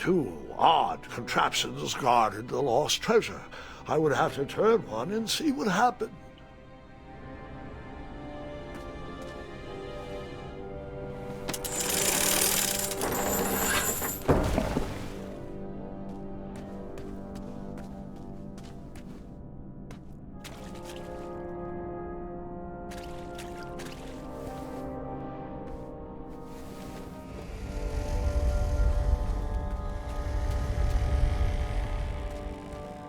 Two odd contraptions guarded the lost treasure. I would have to turn one and see what happened.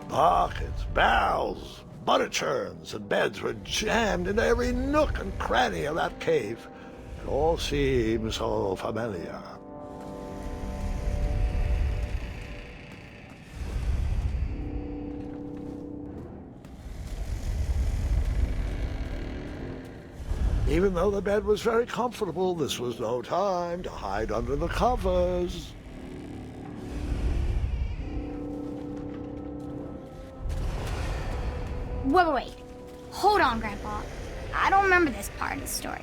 Buckets, barrels, butter churns, and beds were jammed into every nook and cranny of that cave. It all seems so familiar. Even though the bed was very comfortable, this was no time to hide under the covers. Wait. Hold on, Grandpa. I don't remember this part of the story.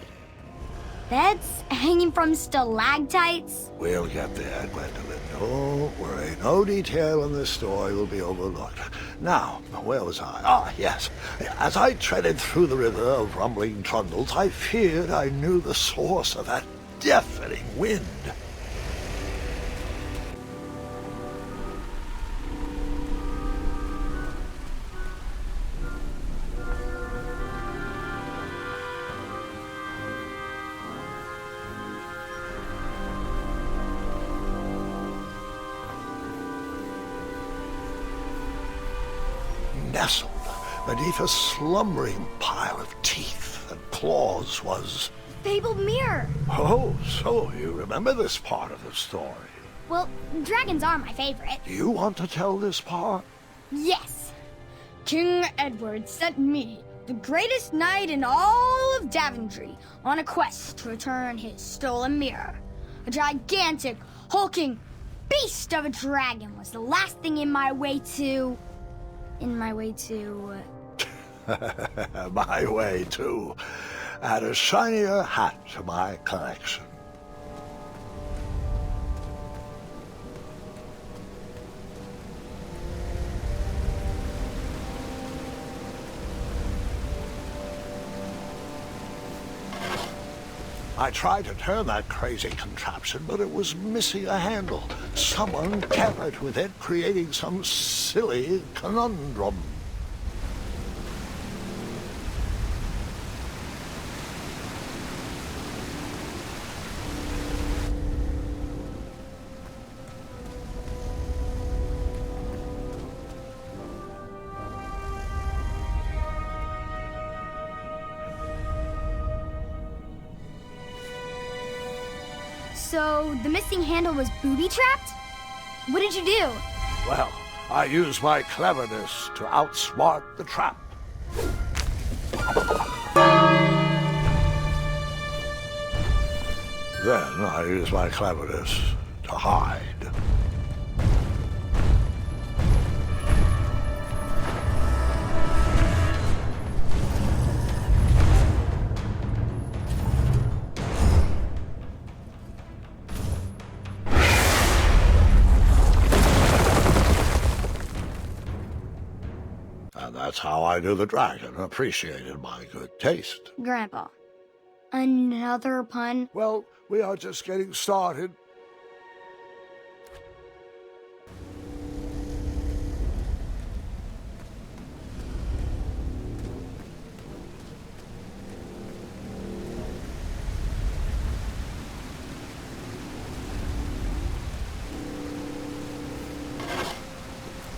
Beds hanging from stalactites? We'll get there, Gwendolyn. Don't worry. No detail in this story will be overlooked. Now, where was I? Ah, yes. As I treaded through the river of rumbling trundles, I feared I knew the source of that deafening wind. Nestled beneath a slumbering pile of teeth and claws was... Fabled mirror. Oh, so you remember this part of the story. Well, dragons are my favorite. Do you want to tell this part? Yes. King Edward sent me, the greatest knight in all of Daventry, on a quest to return his stolen mirror. A gigantic, hulking beast of a dragon was the last thing in my way to... My way to add a shinier hat to my collection. I tried to turn that crazy contraption, but it was missing a handle. Someone tampered with it, creating some silly conundrum. So, the missing handle was booby-trapped? What did you do? Well, I used my cleverness to outsmart the trap. Then I used my cleverness to hide. And that's how I knew the dragon appreciated my good taste. Grandpa, another pun? Well, we are just getting started.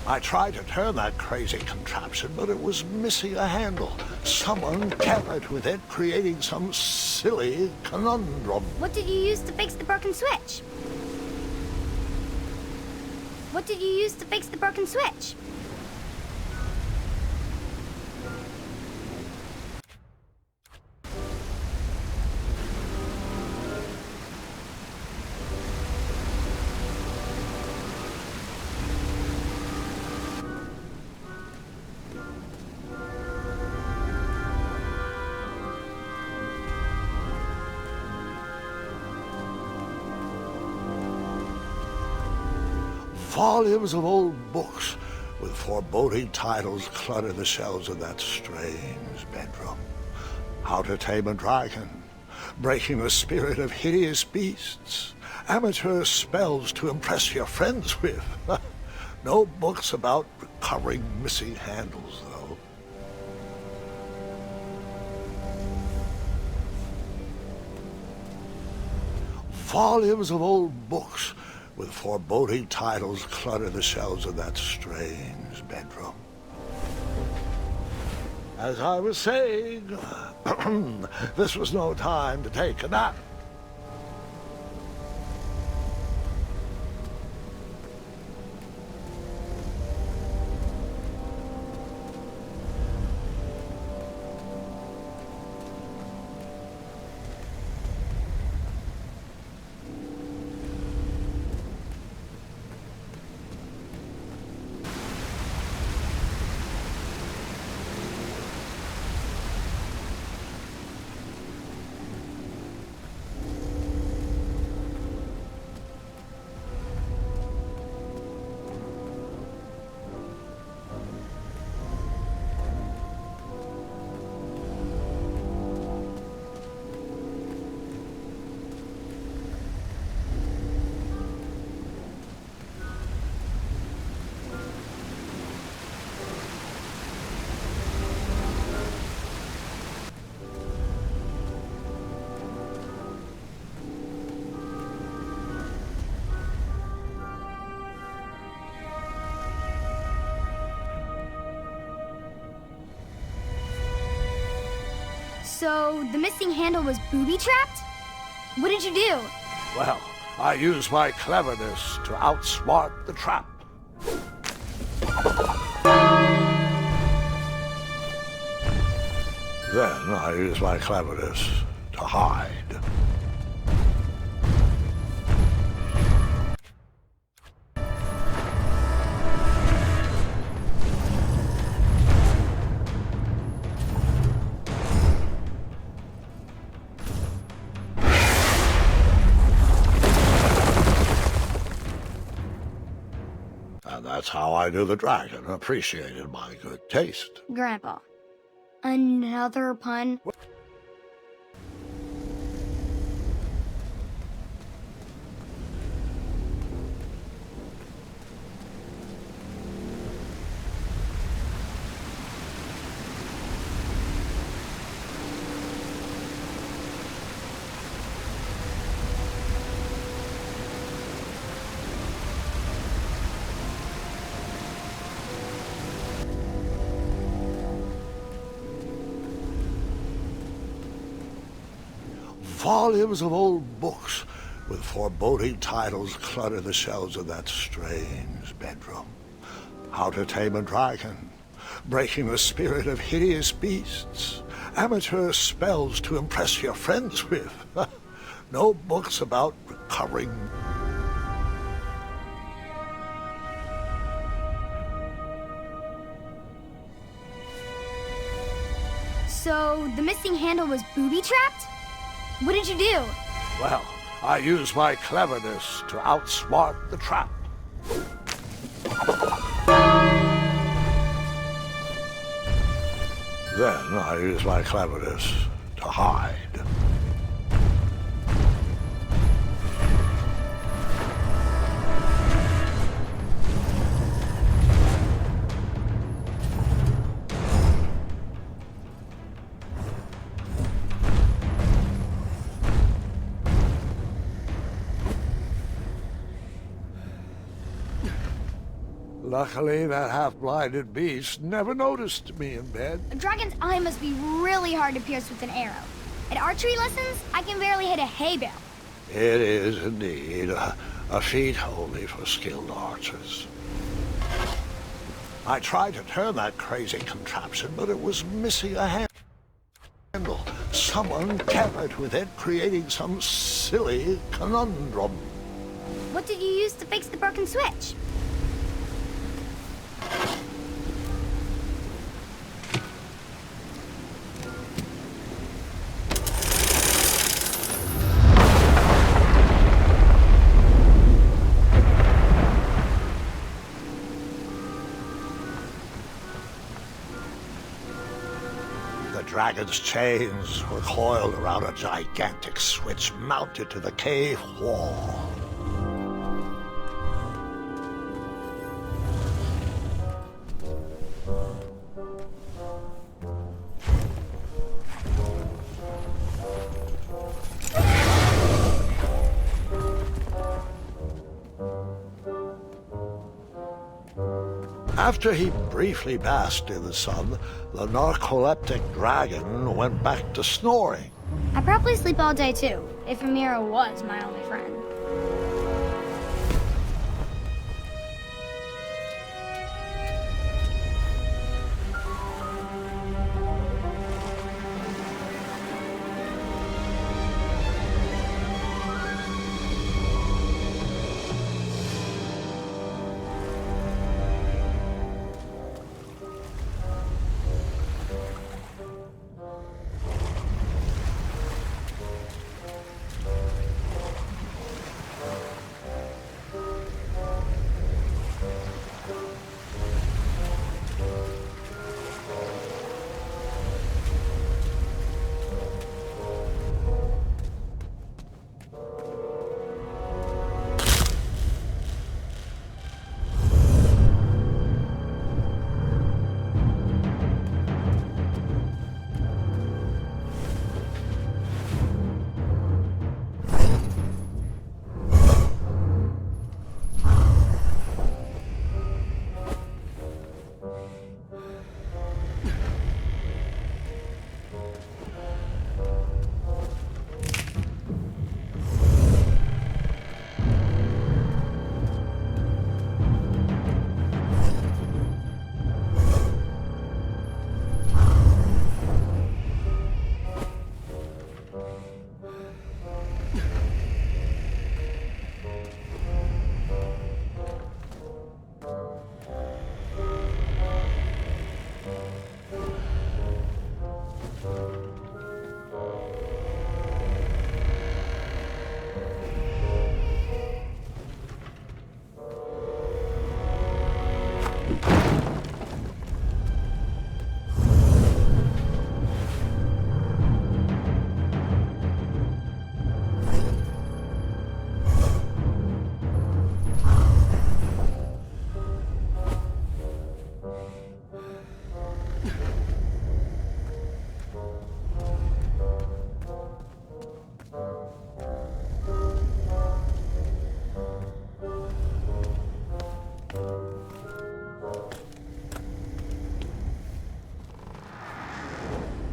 I tried to turn that crazy contraption, but it was missing a handle. Someone tampered with it, creating some silly conundrum. What did you use to fix the broken switch? What did you use to fix the broken switch? Volumes of old books with foreboding titles clutter the shelves of that strange bedroom. How to Tame a Dragon, Breaking the Spirit of Hideous Beasts, Amateur Spells to Impress Your Friends with. No books about recovering missing handles, though. Volumes of old books with foreboding titles clutter the shelves of that strange bedroom. As I was saying, this was no time to take a nap. So, the missing handle was booby-trapped? What did you do? Well, I used my cleverness to outsmart the trap. Then I used my cleverness to hide. And that's how I knew the dragon appreciated my good taste. Grandpa, another pun? Volumes of old books with foreboding titles clutter the shelves of that strange bedroom. How to Tame a Dragon, Breaking the Spirit of Hideous Beasts, Amateur Spells to Impress Your Friends with. No books about recovering. So, the missing handle was booby-trapped? What did you do? Well, I used my cleverness to outsmart the trap. Then I used my cleverness to hide. Luckily, that half-blinded beast never noticed me in bed. A dragon's eye must be really hard to pierce with an arrow. At archery lessons, I can barely hit a hay bale. It is indeed a feat only for skilled archers. I tried to turn that crazy contraption, but it was missing a handle. Someone tampered with it, creating some silly conundrum. What did you use to fix the broken switch? The dragon's chains were coiled around a gigantic switch mounted to the cave wall. After he briefly basked in the sun, the narcoleptic dragon went back to snoring. I probably sleep all day too, if Amira was my only friend.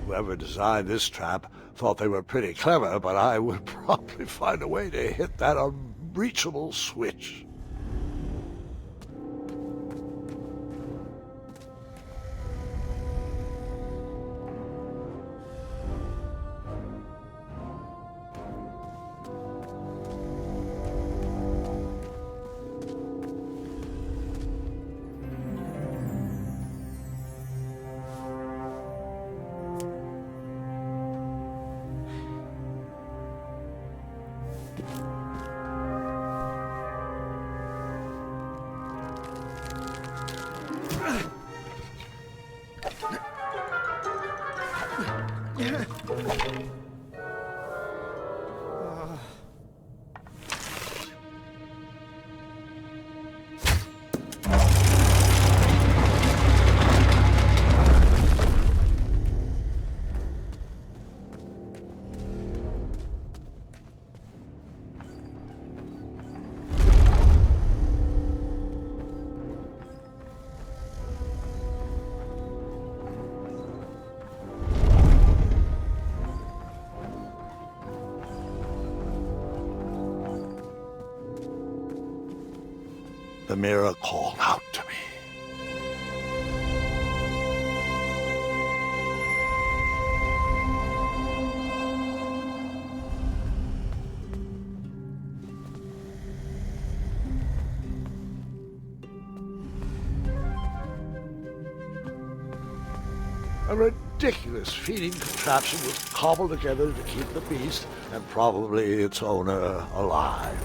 Whoever designed this trap thought they were pretty clever, but I would probably find a way to hit that unreachable switch. The mirror called out to me. A ridiculous feeding contraption was cobbled together to keep the beast and probably its owner alive.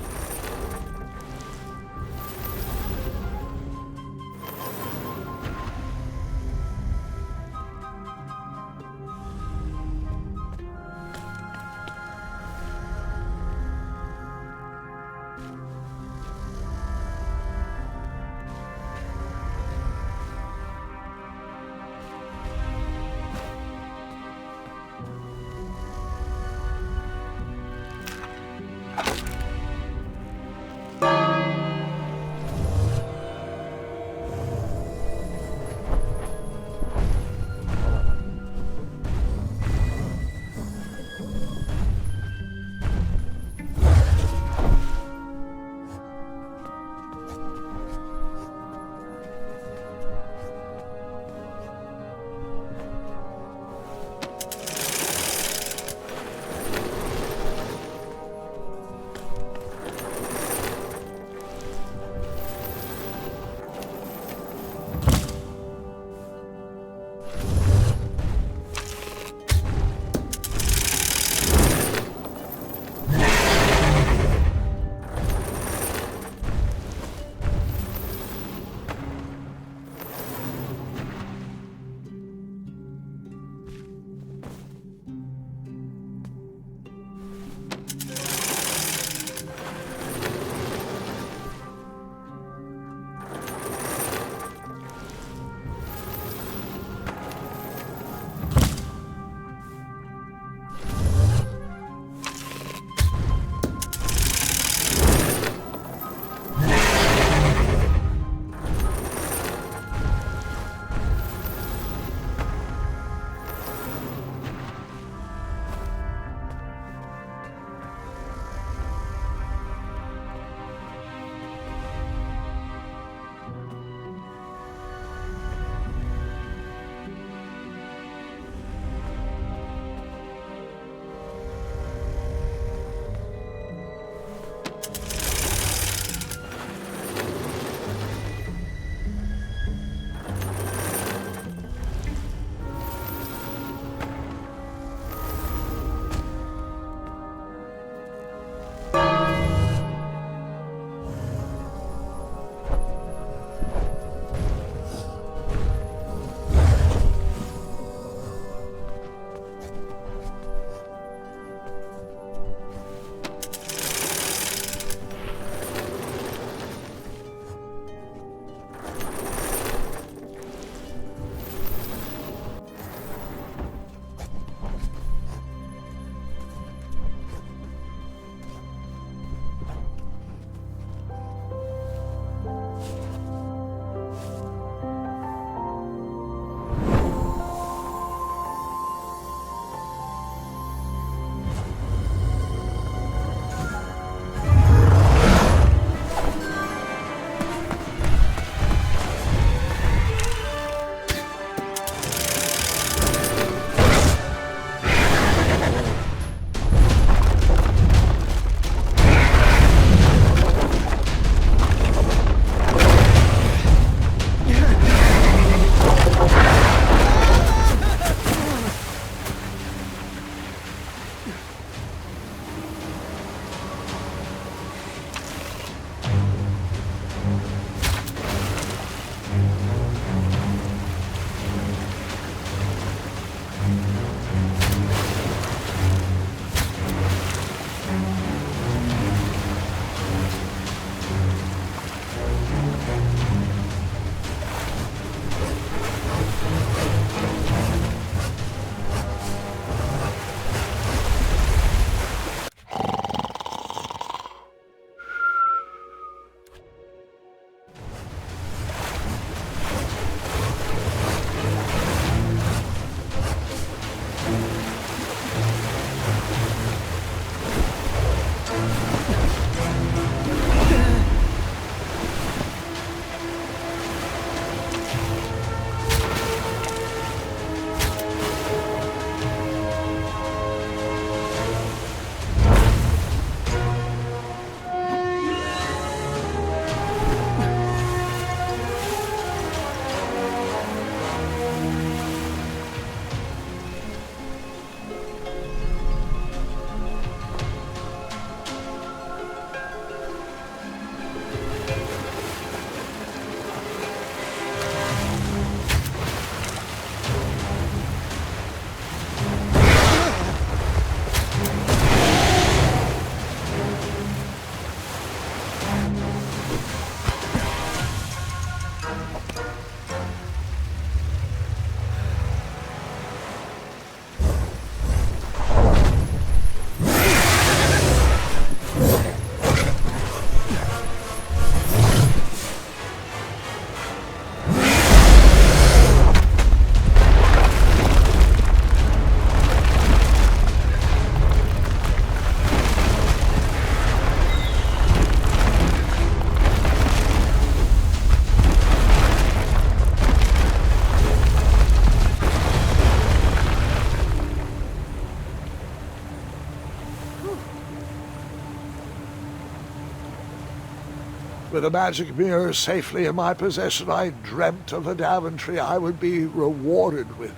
With the magic mirror safely in my possession, I dreamt of the Daventry I would be rewarded with,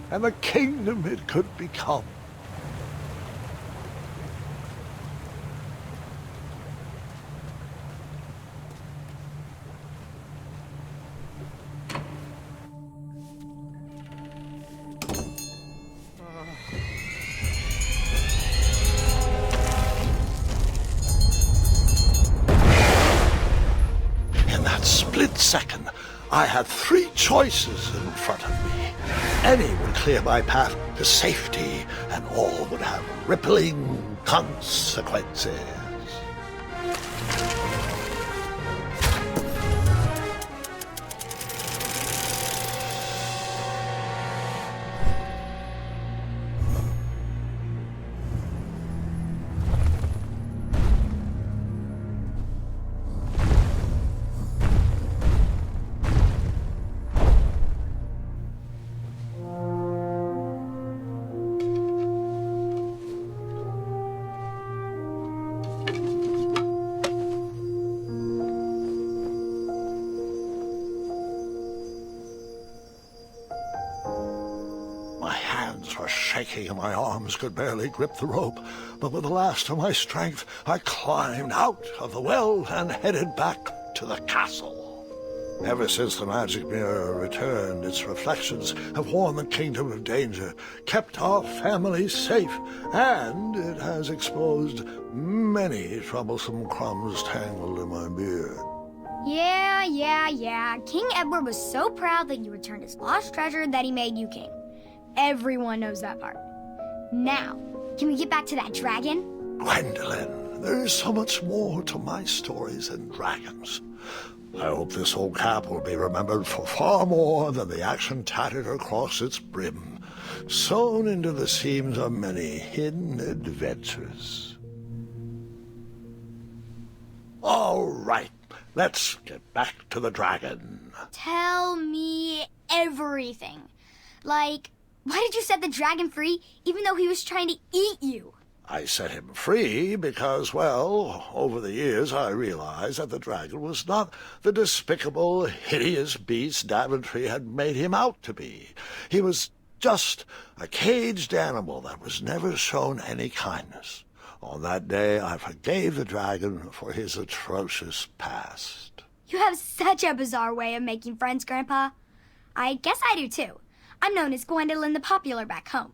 and the kingdom it could become. Split second, I had three choices in front of me. Any would clear my path to safety, and all would have rippling consequences. Shaking and my arms could barely grip the rope, but with the last of my strength I climbed out of the well and headed back to the castle. Ever since the magic mirror returned, its reflections have warned the kingdom of danger, kept our family safe, and it has exposed many troublesome crumbs tangled in my beard. Yeah. King Edward was so proud that you returned his lost treasure that he made you king. Everyone knows that part. Now, can we get back to that dragon? Gwendolyn, there is so much more to my stories than dragons. I hope this old cap will be remembered for far more than the action tattered across its brim, sewn into the seams of many hidden adventures. All right, let's get back to the dragon. Tell me everything. Like, why did you set the dragon free even though he was trying to eat you? I set him free because, well, over the years I realized that the dragon was not the despicable, hideous beast Daventry had made him out to be. He was just a caged animal that was never shown any kindness. On that day, I forgave the dragon for his atrocious past. You have such a bizarre way of making friends, Grandpa. I guess I do, too. I'm known as Gwendolyn the Popular back home,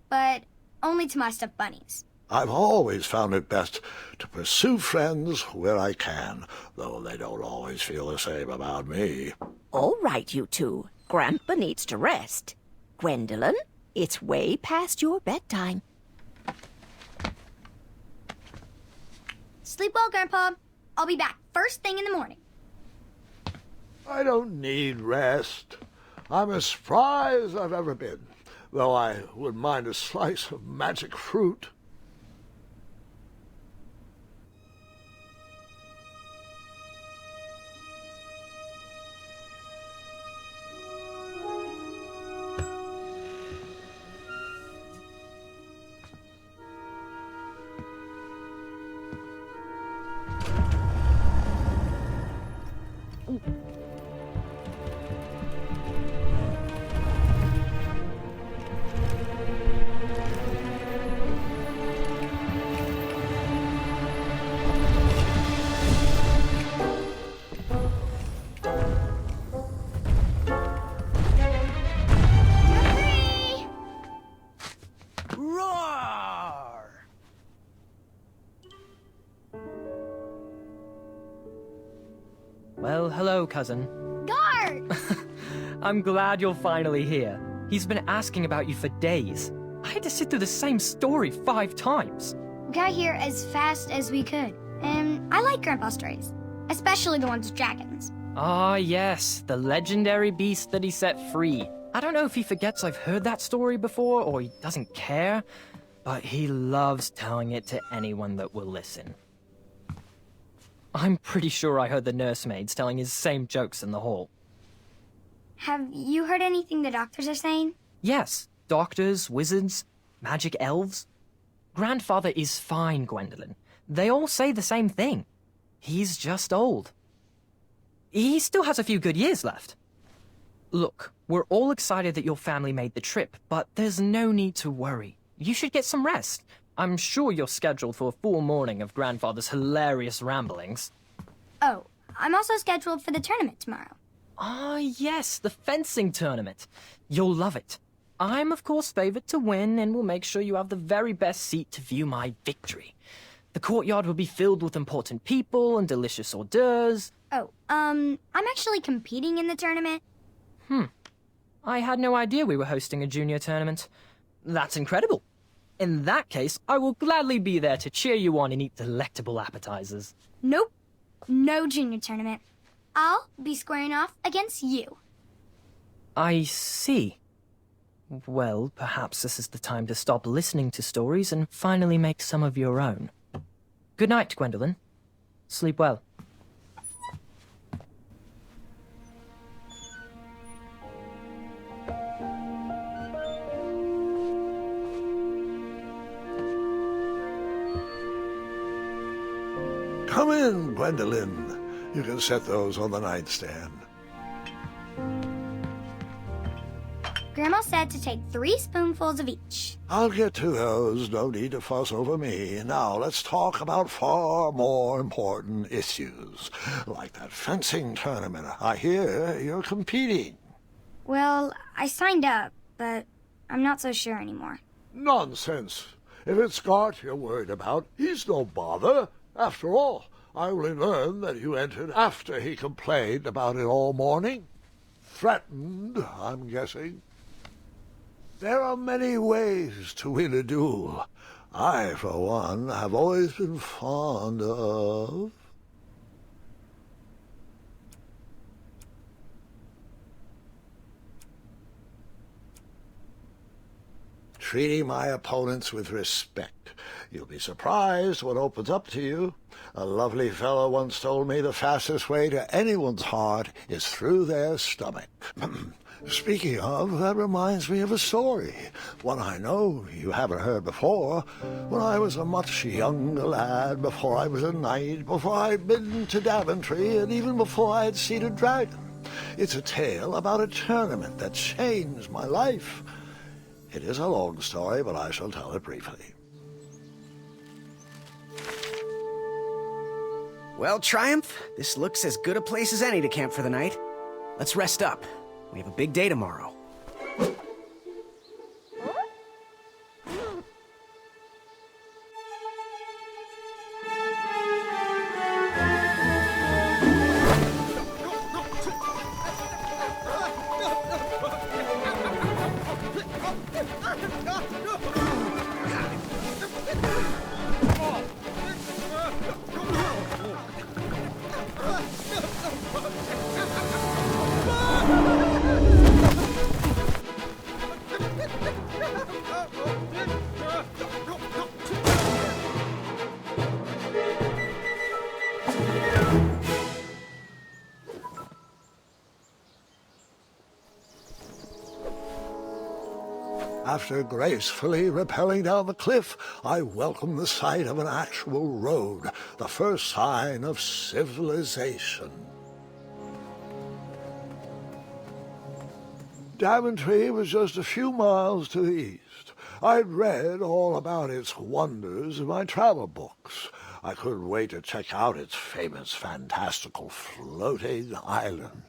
but only to my stuffed bunnies. I've always found it best to pursue friends where I can, though they don't always feel the same about me. All right, you two. Grandpa needs to rest. Gwendolyn, it's way past your bedtime. Sleep well, Grandpa. I'll be back first thing in the morning. I don't need rest. I'm as spry as I've ever been, though I wouldn't mind a slice of magic fruit. Well, hello, cousin. Guard! I'm glad you're finally here. He's been asking about you for days. I had to sit through the same story 5 times. We got here as fast as we could, and I like Grandpa's stories, especially the ones with dragons. Ah, yes, the legendary beast that he set free. I don't know if he forgets I've heard that story before or he doesn't care, but he loves telling it to anyone that will listen. I'm pretty sure I heard the nursemaids telling his same jokes in the hall. Have you heard anything the doctors are saying? Yes, doctors, wizards, magic elves. Grandfather is fine, Gwendolyn. They all say the same thing. He's just old. he still has a few good years left. Look, we're all excited that your family made the trip, but there's no need to worry. You should get some rest. I'm sure you're scheduled for a full morning of Grandfather's hilarious ramblings. Oh, I'm also scheduled for the tournament tomorrow. Ah, yes, the fencing tournament. You'll love it. I'm, of course, favored to win, and will make sure you have the very best seat to view my victory. The courtyard will be filled with important people and delicious hors d'oeuvres. Oh, I'm actually competing in the tournament. I had no idea we were hosting a junior tournament. That's incredible. In that case, I will gladly be there to cheer you on and eat delectable appetizers. Nope, no junior tournament. I'll be squaring off against you. I see. Well, perhaps this is the time to stop listening to stories and finally make some of your own. Good night, Gwendolyn. Sleep well. Come in, Gwendolyn. You can set those on the nightstand. Grandma said to take 3 spoonfuls of each. I'll get to those. No need to fuss over me. Now let's talk about far more important issues, like that fencing tournament. I hear you're competing. Well, I signed up, but I'm not so sure anymore. Nonsense. If it's Scott you're worried about, he's no bother. After all, I only learned that you entered after he complained about it all morning. Threatened, I'm guessing. There are many ways to win a duel. I, for one, have always been fond of... treating my opponents with respect. You'll be surprised what opens up to you. A lovely fellow once told me the fastest way to anyone's heart is through their stomach. Speaking of, that reminds me of a story, one I know you haven't heard before. When I was a much younger lad, before I was a knight, before I'd been to Daventry, and even before I had seen a dragon. It's a tale about a tournament that changed my life. It is a long story, but I shall tell it briefly. Well, Triumph, this looks as good a place as any to camp for the night. Let's rest up. We have a big day tomorrow. After gracefully rappelling down the cliff, I welcomed the sight of an actual road, the first sign of civilization. Daventry was just a few miles to the east. I'd read all about its wonders in my travel books. I couldn't wait to check out its famous, fantastical floating island.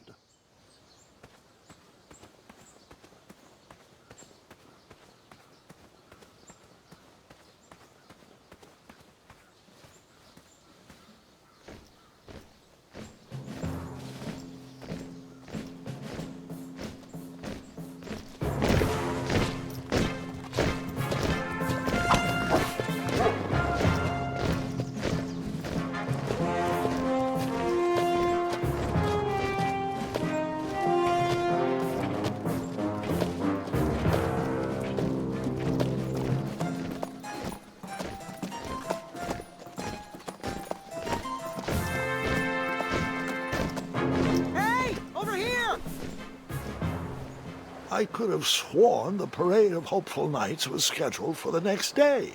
I could have sworn the Parade of Hopeful Knights was scheduled for the next day.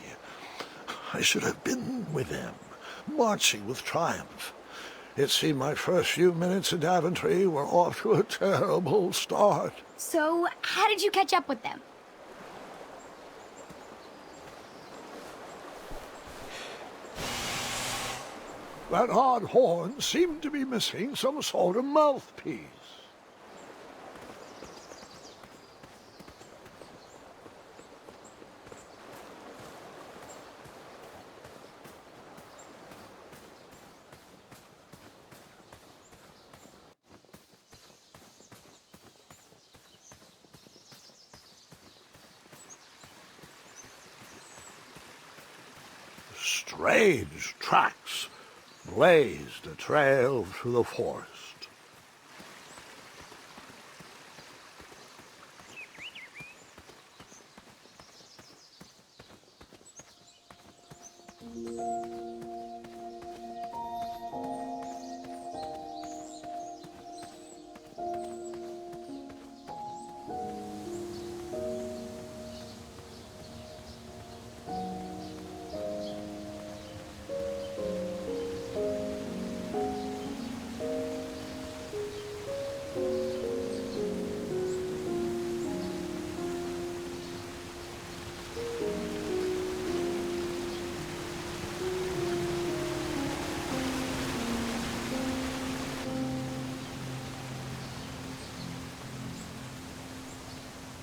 I should have been with them, marching with Triumph. It seemed my first few minutes in Daventry were off to a terrible start. So, how did you catch up with them? That odd horn seemed to be missing some sort of mouthpiece. Strange tracks blazed a trail through the forest.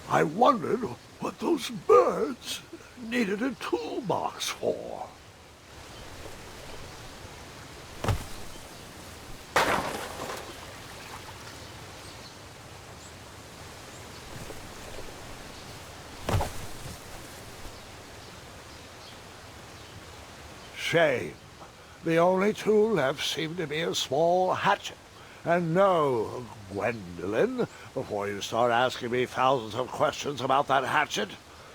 I wondered what those birds needed a toolbox for. Shame. The only tool left seemed to be a small hatchet. And no, Gwendolyn, before you start asking me thousands of questions about that hatchet,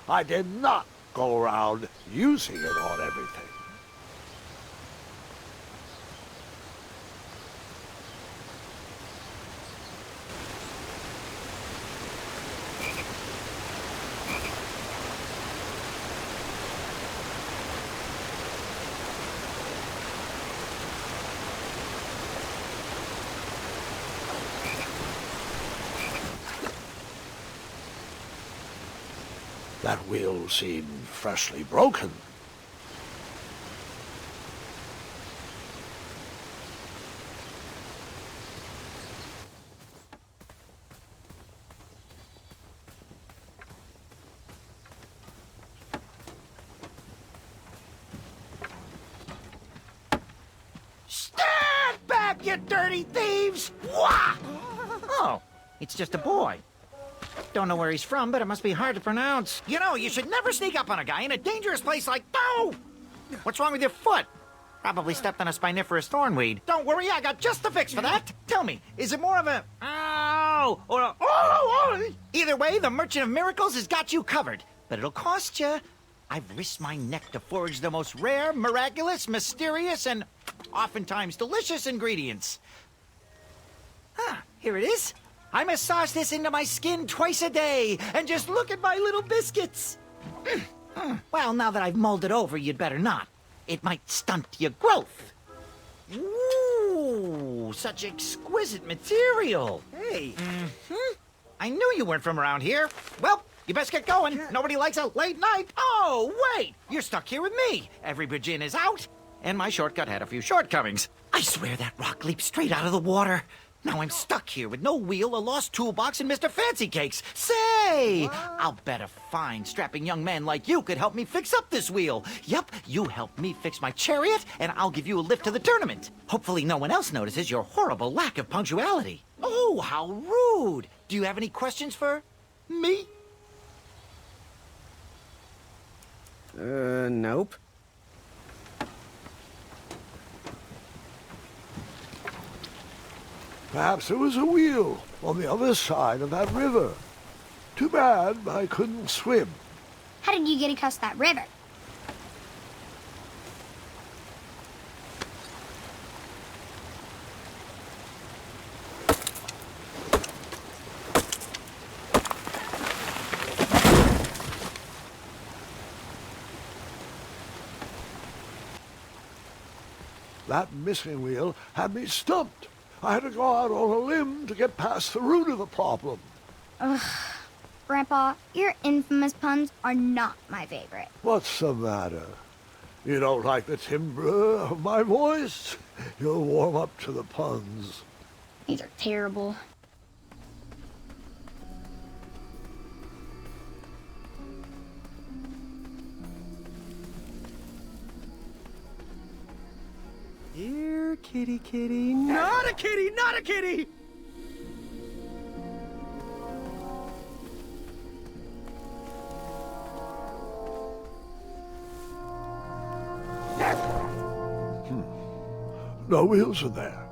I did not go around using it on everything. That wheel seemed freshly broken. Stand back, you dirty thieves! Wah! Oh, it's just a boy. Don't know where he's from, but it must be hard to pronounce. You know, you should never sneak up on a guy in a dangerous place like... No! What's wrong with your foot? Probably stepped on a spiniferous thornweed. Don't worry, I got just the fix for that. Tell me, is it more of a... Ow! Or a... Oh! Either way, the Merchant of Miracles has got you covered. But it'll cost you. I've risked my neck to forage the most rare, miraculous, mysterious, and oftentimes delicious ingredients. Ah, here it is. I massage this into my skin twice a day, and just look at my little biscuits. Well, now that I've mulled it over, you'd better not. It might stunt your growth. Ooh, such exquisite material. Hey. I knew you weren't from around here. Well, you best get going. Nobody likes a late night. Oh, wait! You're stuck here with me. Every bridge in is out, and my shortcut had a few shortcomings. I swear that rock leaped straight out of the water. Now I'm stuck here with no wheel, a lost toolbox, and Mr. Fancy Cakes. Say, I'll bet a fine, strapping young man like you could help me fix up this wheel. Yep, you help me fix my chariot, and I'll give you a lift to the tournament. Hopefully no one else notices your horrible lack of punctuality. Oh, how rude. Do you have any questions for me? Nope. Perhaps there was a wheel on the other side of that river. Too bad I couldn't swim. How did you get across that river? That missing wheel had me stumped. I had to go out on a limb to get past the root of the problem. Grandpa, your infamous puns are not my favorite. What's the matter? You don't like the timbre of my voice? You'll warm up to the puns. These are terrible. Here, kitty, kitty. Not a kitty, not a kitty! No wheels in there.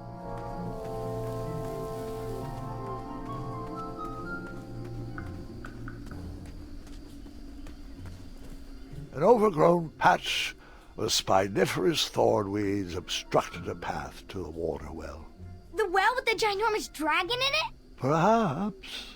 An overgrown patch of spiniferous thornweeds obstructed a path to the water well. The well with the ginormous dragon in it? Perhaps.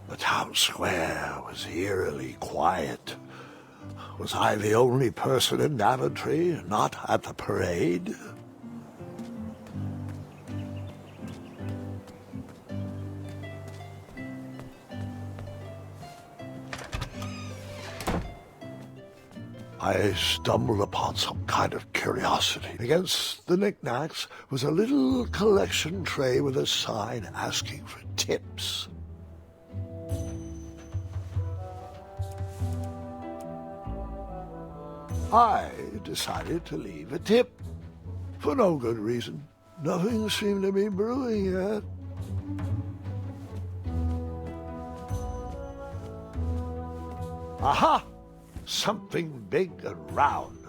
The town square was eerily quiet. Was I the only person in Daventry not at the parade? I stumbled upon some kind of curiosity. Against the knickknacks was a little collection tray with a sign asking for tips. I decided to leave a tip. For no good reason. Nothing seemed to be brewing yet. Aha! Something big and round.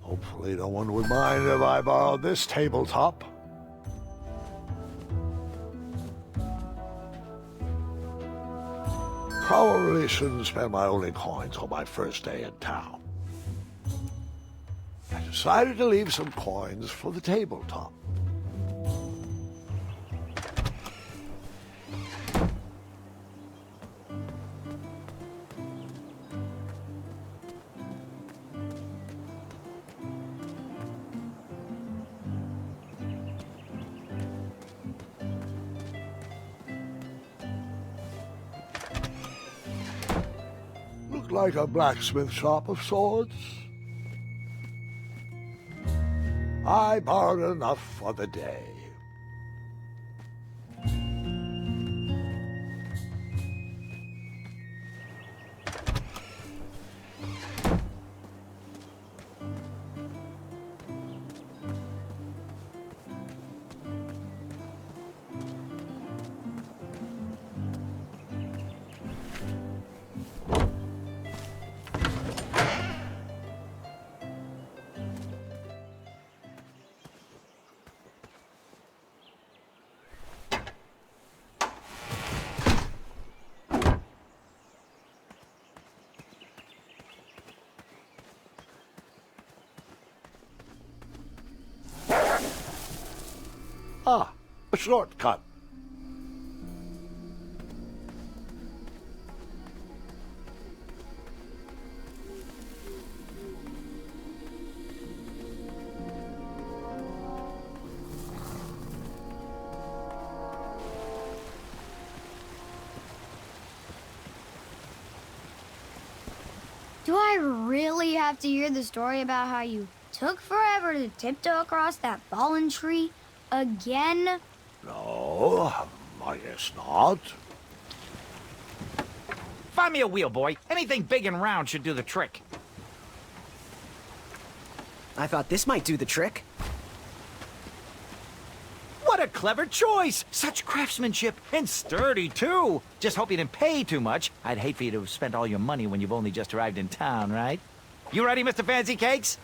Hopefully no one would mind if I borrowed this tabletop. Probably shouldn't spend my only coins on my first day in town. I decided to leave some coins for the tabletop. Looked like a blacksmith shop of sorts. I borrowed enough for the day. Ah, a shortcut. Do I really have to hear the story about how you took forever to tiptoe across that fallen tree again? No, I guess not. Find me a wheel, boy. Anything big and round should do the trick. I thought this might do the trick. What a clever choice! Such craftsmanship, and sturdy, too! Just hope you didn't pay too much. I'd hate for you to have spent all your money when you've only just arrived in town, right? You ready, Mr. Fancy Cakes?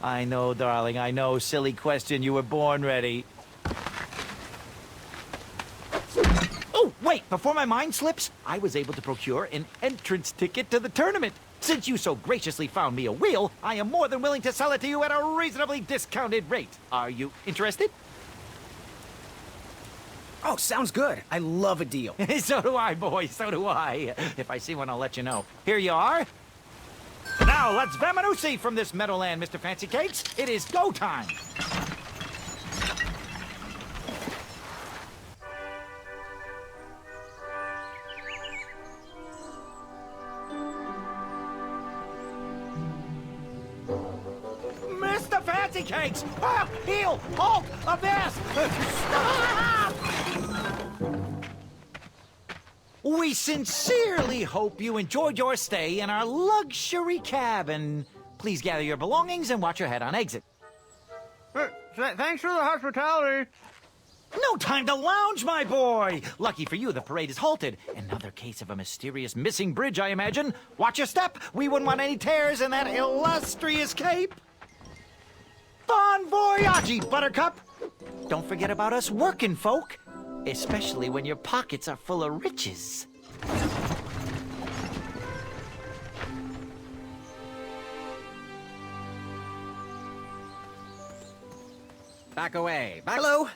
I know, darling, I know. Silly question. You were born ready. Oh, wait! Before my mind slips, I was able to procure an entrance ticket to the tournament. Since you so graciously found me a wheel, I am more than willing to sell it to you at a reasonably discounted rate. Are you interested? Oh, sounds good. I love a deal. So do I, boy, so do I. If I see one, I'll let you know. Here you are. Now, let's vamoose from this meadowland, Mr. Fancy Cakes. It is go time. Mr. Fancy Cakes! Ah, heel! Halt! Avast! Stop! We sincerely hope you enjoyed your stay in our luxury cabin. Please gather your belongings and watch your head on exit. Thanks for the hospitality. No time to lounge, my boy! Lucky for you, the parade is halted. Another case of a mysterious missing bridge, I imagine. Watch your step! We wouldn't want any tears in that illustrious cape! Bon voyage, Buttercup! Don't forget about us working folk, especially when your pockets are full of riches. Back away. Hello.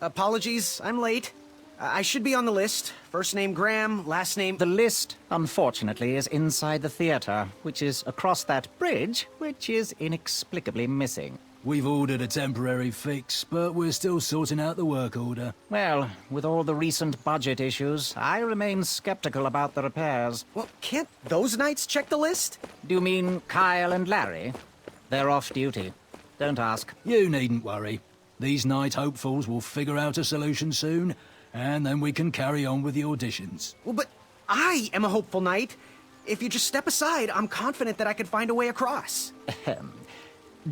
Apologies, I'm late. I should be on the list. First name Graham, last name... The list, unfortunately, is inside the theater, which is across that bridge, which is inexplicably missing. We've ordered a temporary fix, but we're still sorting out the work order. Well, with all the recent budget issues, I remain skeptical about the repairs. Well, can't those knights check the list? Do you mean Kyle and Larry? They're off duty. Don't ask. You needn't worry. These night hopefuls will figure out a solution soon, and then we can carry on with the auditions. Well, but I am a hopeful knight. If you just step aside, I'm confident that I could find a way across.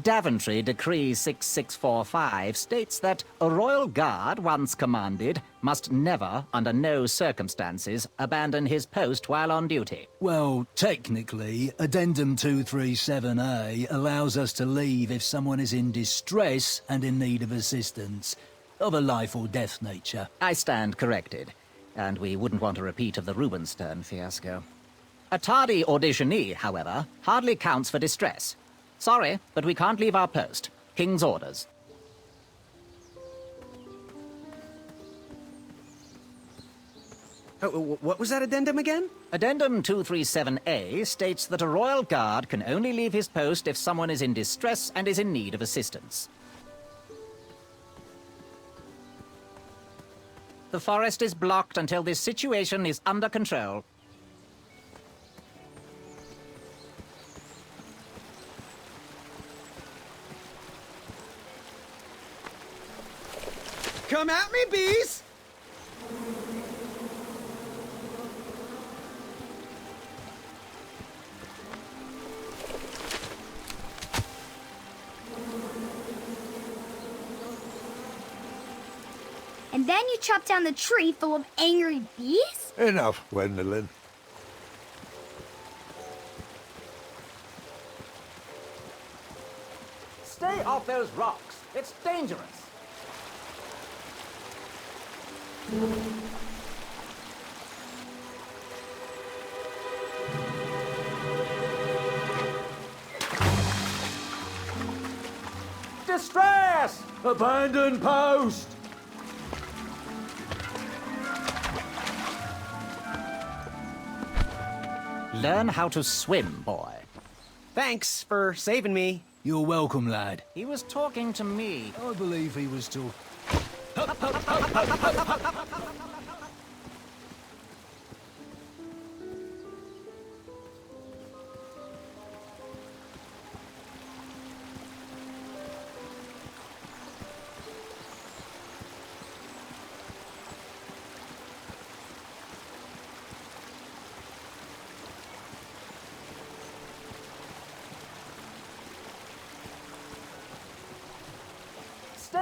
Daventry Decree 6645 states that a royal guard once commanded must never, under no circumstances, abandon his post while on duty. Well, technically, Addendum 237A allows us to leave if someone is in distress and in need of assistance, of a life or death nature. I stand corrected, and we wouldn't want a repeat of the Rubenstern fiasco. A tardy auditionee, however, hardly counts for distress. Sorry, but we can't leave our post. King's orders. What was that addendum again? Addendum 237A states that a royal guard can only leave his post if someone is in distress and is in need of assistance. The forest is blocked until this situation is under control. Come at me, bees! And then you chop down the tree full of angry bees? Enough, Gwendolyn. Stay off those rocks. It's dangerous. Distress! Abandon post! Learn how to swim, boy. Thanks for saving me. You're welcome, lad. He was talking to me. I believe he was talking.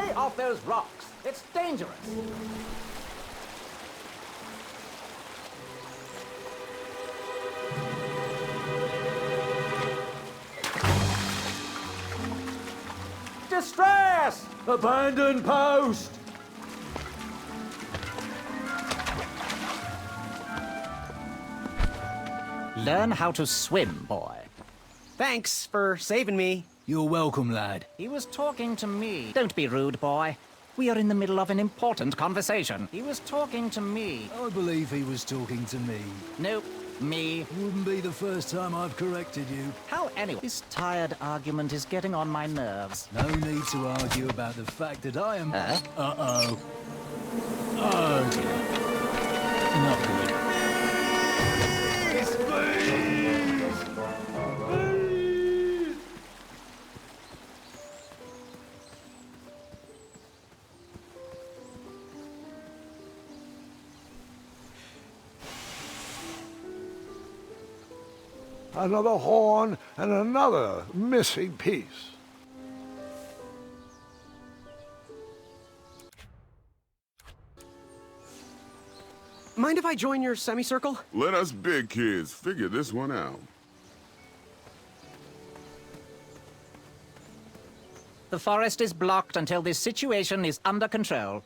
Stay off those rocks. It's dangerous. Distress! Abandon post! Learn how to swim, boy. Thanks for saving me. You're welcome, lad. He was talking to me. Don't be rude, boy. We are in the middle of an important conversation. He was talking to me. I believe he was talking to me. Nope, me. Wouldn't be the first time I've corrected you. How anyway? This tired argument is getting on my nerves. No need to argue about the fact that I am... Huh? Uh-oh. Oh, dear. Not good. Another horn and another missing piece. Mind if I join your semicircle? Let us big kids figure this one out. The forest is blocked until this situation is under control.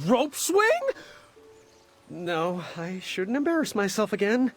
Rope swing? No, I shouldn't embarrass myself again.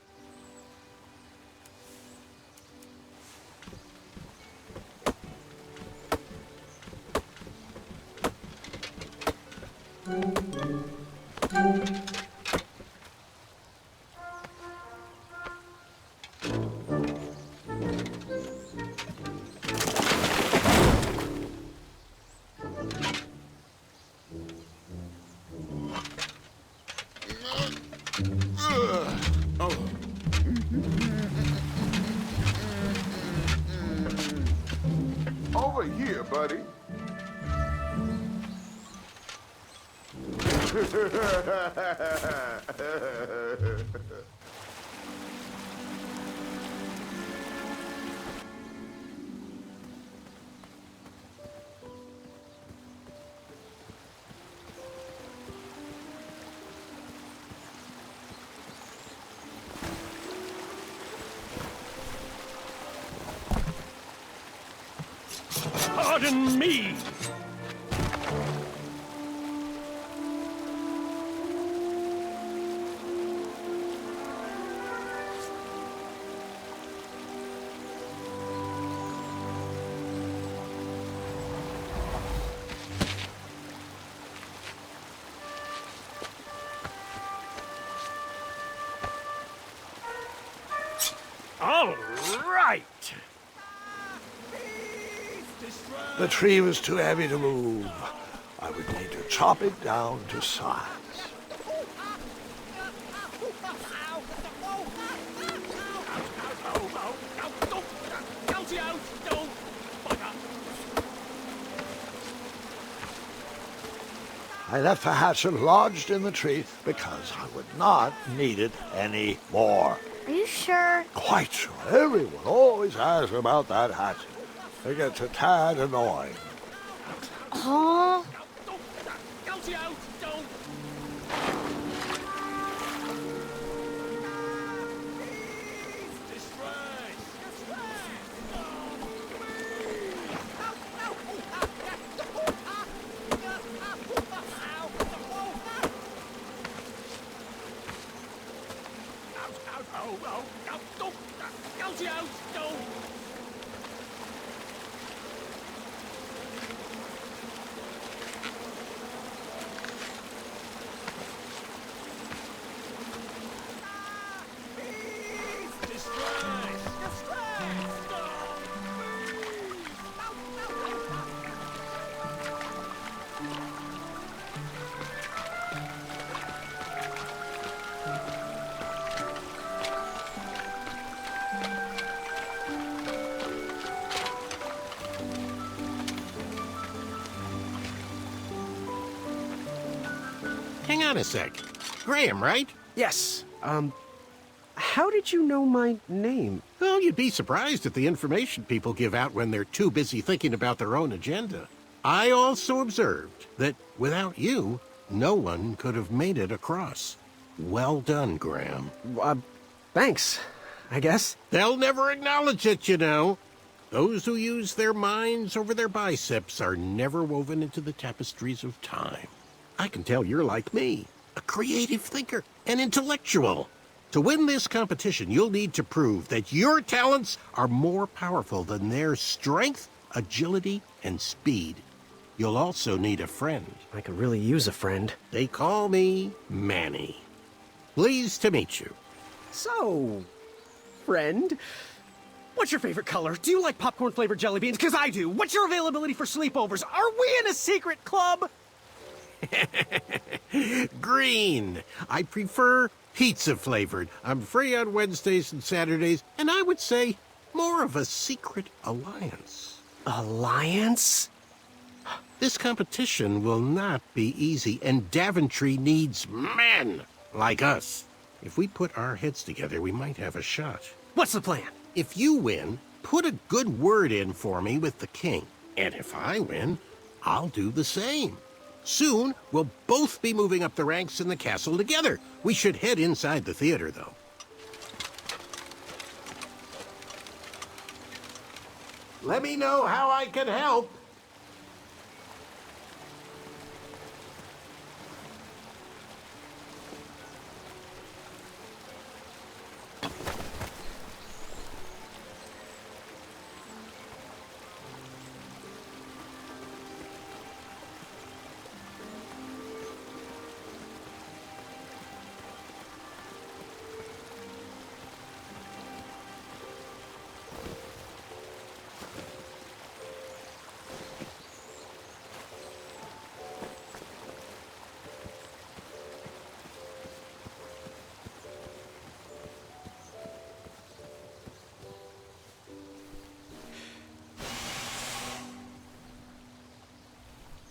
Over here, buddy. Pardon me! All right! The tree was too heavy to move. I would need to chop it down to size. I left the hatchet lodged in the tree because I would not need it any more. Are you sure? Quite sure. Everyone always asks about that hatchet. It gets a tad annoying. Oh. Hang on a sec. Graham, right? Yes. How did you know my name? Well, you'd be surprised at the information people give out when they're too busy thinking about their own agenda. I also observed that without you, no one could have made it across. Well done, Graham. Thanks, I guess. They'll never acknowledge it, you know. Those who use their minds over their biceps are never woven into the tapestries of time. I can tell you're like me, a creative thinker, an intellectual. To win this competition, you'll need to prove that your talents are more powerful than their strength, agility, and speed. You'll also need a friend. I could really use a friend. They call me Manny. Pleased to meet you. So, friend, what's your favorite color? Do you like popcorn-flavored jelly beans? Because I do. What's your availability for sleepovers? Are we in a secret club? Green. I prefer pizza-flavored. I'm free on Wednesdays and Saturdays, and I would say more of a secret alliance. Alliance? This competition will not be easy, and Daventry needs men like us. If we put our heads together, we might have a shot. What's the plan? If you win, put a good word in for me with the king. And if I win, I'll do the same. Soon, we'll both be moving up the ranks in the castle together. We should head inside the theater, though. Let me know how I can help.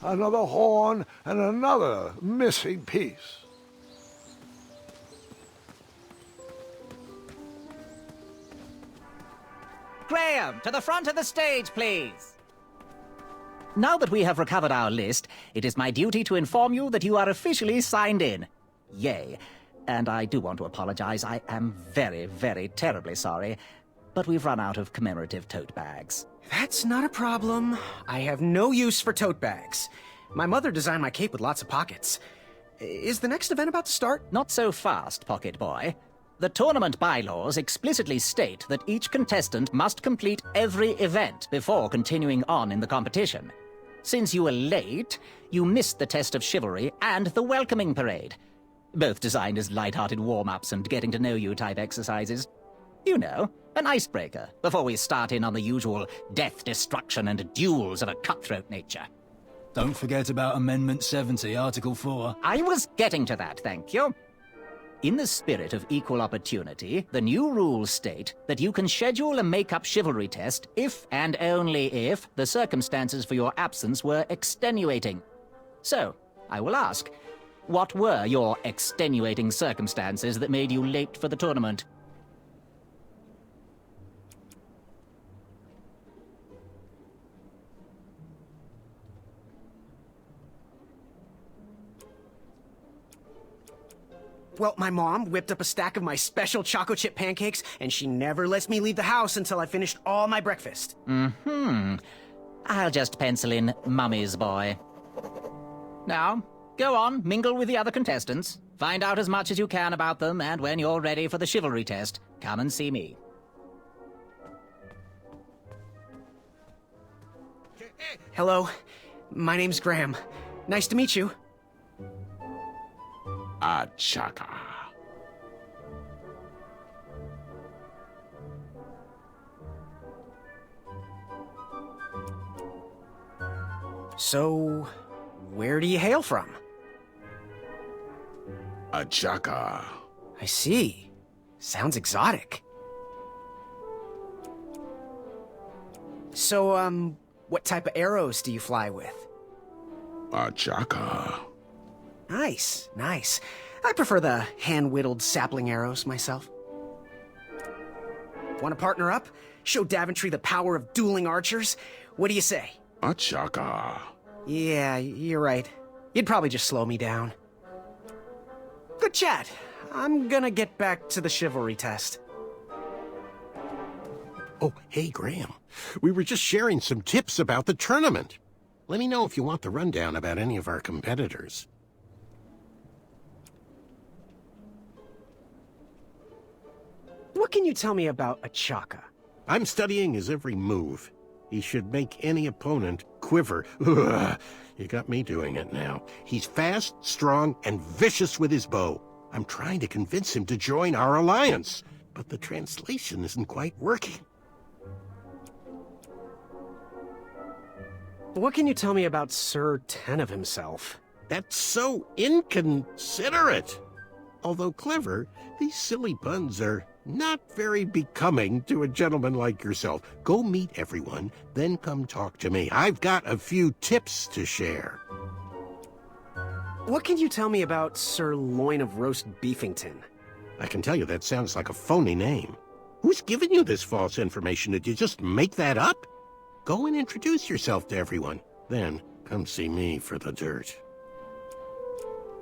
Another horn and another missing piece. Graham, to the front of the stage, please. Now that we have recovered our list, it is my duty to inform you that you are officially signed in. Yay. And I do want to apologize. I am very, very terribly sorry. But we've run out of commemorative tote bags. That's not a problem. I have no use for tote bags. My mother designed my cape with lots of pockets. Is the next event about to start? Not so fast, Pocket Boy. The tournament bylaws explicitly state that each contestant must complete every event before continuing on in the competition. Since you were late, you missed the test of chivalry and the welcoming parade. Both designed as light-hearted warm-ups and getting-to-know-you type exercises. You know, an icebreaker before we start in on the usual death, destruction, and duels of a cutthroat nature. Don't forget about Amendment 70, Article 4. I was getting to that, thank you. In the spirit of equal opportunity, the new rules state that you can schedule a make-up chivalry test if and only if the circumstances for your absence were extenuating. So, I will ask, what were your extenuating circumstances that made you late for the tournament? Well, my mom whipped up a stack of my special chocolate chip pancakes, and she never lets me leave the house until I finished all my breakfast. I'll just pencil in Mummy's boy. Now, go on, mingle with the other contestants. Find out as much as you can about them, and when you're ready for the chivalry test, come and see me. Hello, my name's Graham. Nice to meet you. Achaka. So, where do you hail from? Achaka. I see. Sounds exotic. So, what type of arrows do you fly with? Achaka. Nice, nice. I prefer the hand-whittled sapling arrows myself. Want to partner up? Show Daventry the power of dueling archers? What do you say? A chaka. Yeah, you're right. You'd probably just slow me down. Good chat. I'm gonna get back to the chivalry test. Oh, hey, Graham. We were just sharing some tips about the tournament. Let me know if you want the rundown about any of our competitors. What can you tell me about Achaka? I'm studying his every move. He should make any opponent quiver. Ugh, you got me doing it now. He's fast, strong, and vicious with his bow. I'm trying to convince him to join our alliance, but the translation isn't quite working. What can you tell me about Sir Tenov himself? That's so inconsiderate. Although clever, these silly puns are not very becoming to a gentleman like yourself. Go meet everyone, then come talk to me. I've got a few tips to share. What can you tell me about Sir Loin of Roast Beefington? I can tell you that sounds like a phony name. Who's given you this false information? Did you just make that up? Go and introduce yourself to everyone. Then come see me for the dirt.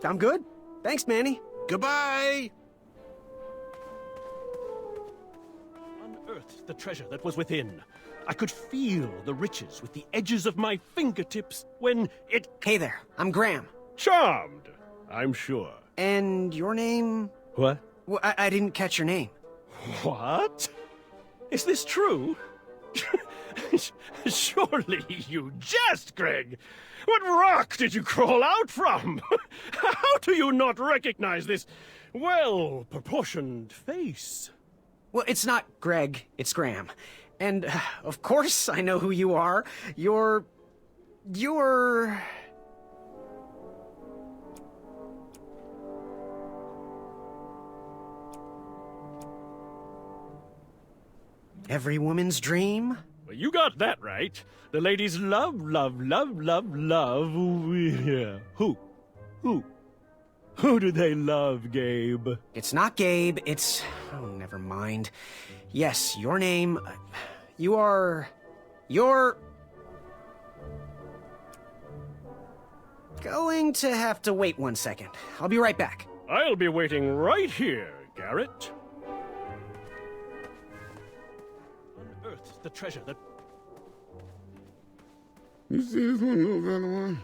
I'm good. Thanks, Manny. Goodbye! Unearthed the treasure that was within. I could feel the riches with the edges of my fingertips when it... Hey there, I'm Graham. Charmed, I'm sure. And your name? What? Well, I didn't catch your name. What? Is this true? Surely you jest, Greg. What rock did you crawl out from? How do you not recognize this well-proportioned face? Well, it's not Greg, it's Graham. And, of course, I know who you are. You're... Every woman's dream? Well, you got that right. The ladies love, love, love, love, love... Yeah. Who? Who do they love, Gabe? It's not Gabe, it's... Oh, never mind. Yes, your name... You're... Going to have to wait 1 second. I'll be right back. I'll be waiting right here, Garrett. Unearthed the treasure that... You see this one, little fella one?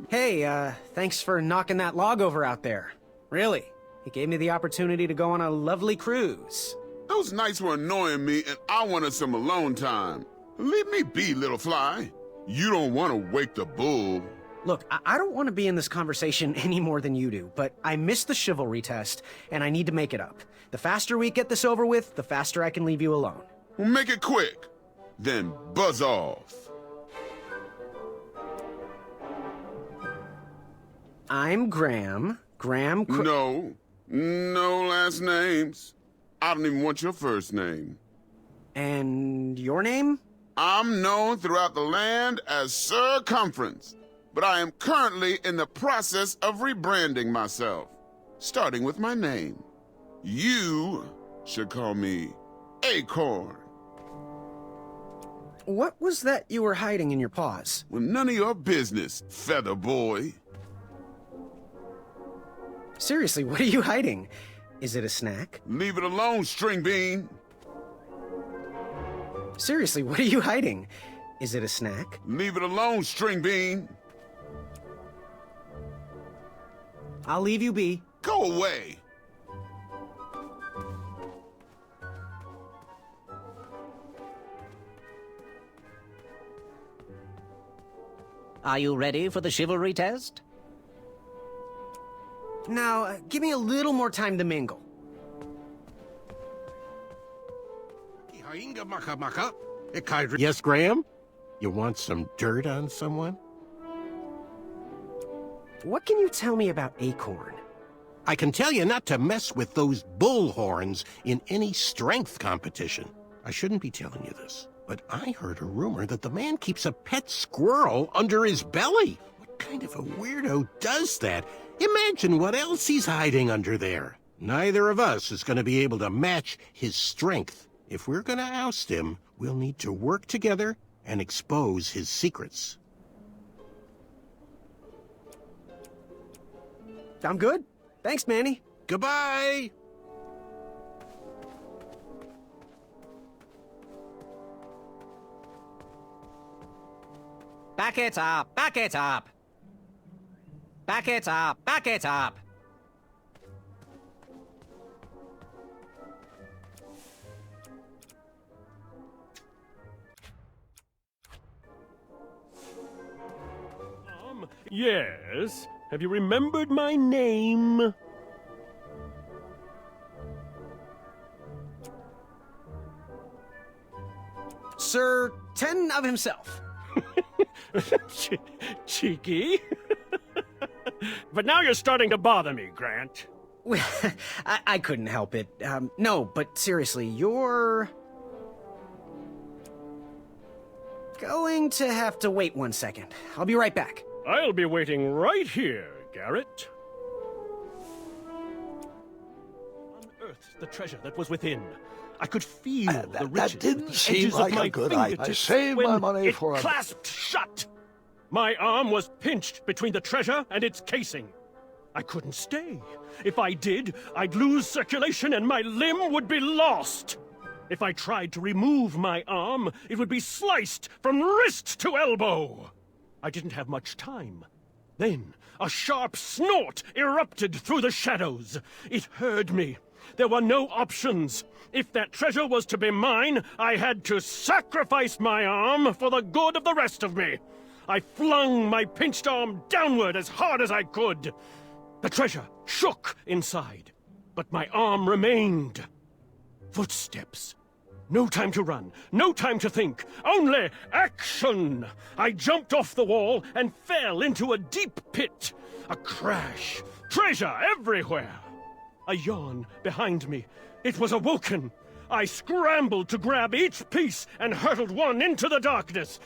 Hey, thanks for knocking that log over out there. Really. It gave me the opportunity to go on a lovely cruise. Those nights were annoying me, and I wanted some alone time. Leave me be, little fly. You don't want to wake the bull. Look, I don't want to be in this conversation any more than you do, but I missed the chivalry test, and I need to make it up. The faster we get this over with, the faster I can leave you alone. Well, make it quick. Then buzz off. I'm Graham. No last names. I don't even want your first name. And your name? I'm known throughout the land as Circumference, but I am currently in the process of rebranding myself, starting with my name. You should call me Acorn. What was that you were hiding in your paws? Well, none of your business, feather boy. Seriously, what are you hiding? Is it a snack? Leave it alone, string bean. Seriously, what are you hiding? Is it a snack? Leave it alone, string bean. I'll leave you be. Go away. Are you ready for the chivalry test? Now, give me a little more time to mingle. Yes, Graham? You want some dirt on someone? What can you tell me about Acorn? I can tell you not to mess with those bullhorns in any strength competition. I shouldn't be telling you this, but I heard a rumor that the man keeps a pet squirrel under his belly. What kind of a weirdo does that? Imagine what else he's hiding under there. Neither of us is going to be able to match his strength. If we're going to oust him, we'll need to work together and expose his secrets. I'm good. Thanks, Manny. Goodbye! Back it up! Back it up! Back it up! Back it up! Yes? Have you remembered my name? Sir Ten of himself. Cheeky. But now you're starting to bother me, Grant. Well, I couldn't help it. No, but seriously, you're going to have to wait 1 second. I'll be right back. I'll be waiting right here, Garrett. Unearthed the treasure that was within. I could feel the riches. That didn't with the seem edges like of my a good idea. I fingertips saved my when money it for a... clasped shut. My arm was pinched between the treasure and its casing. I couldn't stay. If I did, I'd lose circulation and my limb would be lost. If I tried to remove my arm, it would be sliced from wrist to elbow. I didn't have much time. Then, a sharp snort erupted through the shadows. It heard me. There were no options. If that treasure was to be mine, I had to sacrifice my arm for the good of the rest of me. I flung my pinched arm downward as hard as I could. The treasure shook inside, but my arm remained. Footsteps. No time to run, no time to think, only action! I jumped off the wall and fell into a deep pit. A crash. Treasure everywhere. A yawn behind me. It was awoken. I scrambled to grab each piece and hurtled one into the darkness.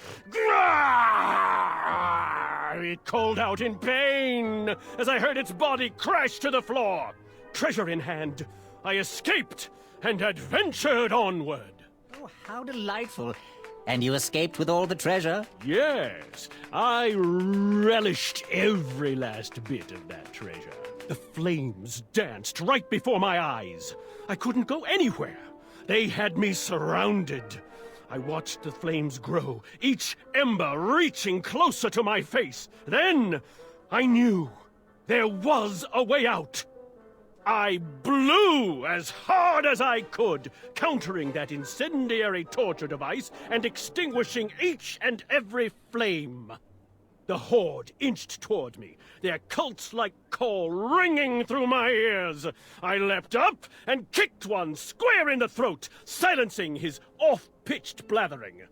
It called out in pain as I heard its body crash to the floor. Treasure in hand, I escaped and adventured onward. Oh, how delightful. And you escaped with all the treasure? Yes, I relished every last bit of that treasure. The flames danced right before my eyes. I couldn't go anywhere. They had me surrounded. I watched the flames grow, each ember reaching closer to my face. Then I knew there was a way out. I blew as hard as I could, countering that incendiary torture device and extinguishing each and every flame. The horde inched toward me, their cult-like call ringing through my ears. I leapt up and kicked one square in the throat, silencing his off-pitched blathering.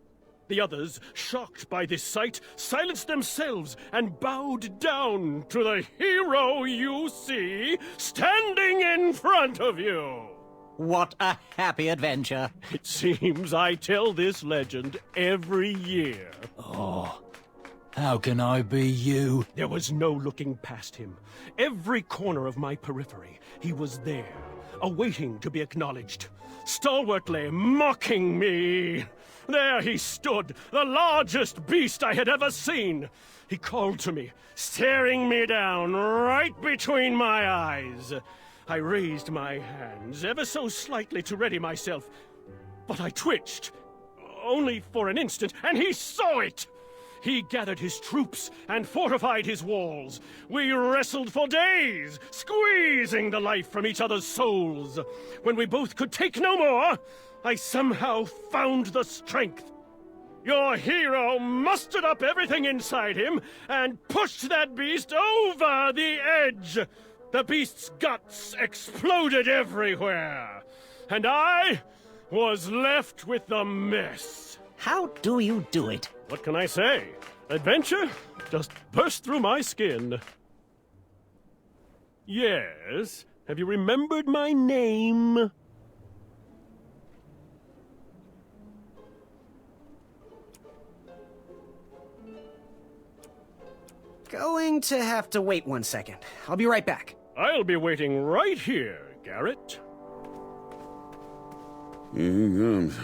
The others, shocked by this sight, silenced themselves and bowed down to the hero you see standing in front of you. What a happy adventure. It seems I tell this legend every year. Oh, how can I be you? There was no looking past him. Every corner of my periphery, he was there, awaiting to be acknowledged, stalwartly mocking me. There he stood, the largest beast I had ever seen. He called to me, staring me down right between my eyes. I raised my hands ever so slightly to ready myself, but I twitched, only for an instant, and he saw it. He gathered his troops and fortified his walls. We wrestled for days, squeezing the life from each other's souls. When we both could take no more, I somehow found the strength. Your hero mustered up everything inside him and pushed that beast over the edge. The beast's guts exploded everywhere, and I was left with the mess. How do you do it? What can I say? Adventure just burst through my skin. Yes, have you remembered my name? Going to have to wait 1 second. I'll be right back. I'll be waiting right here, Garrett. Here he comes.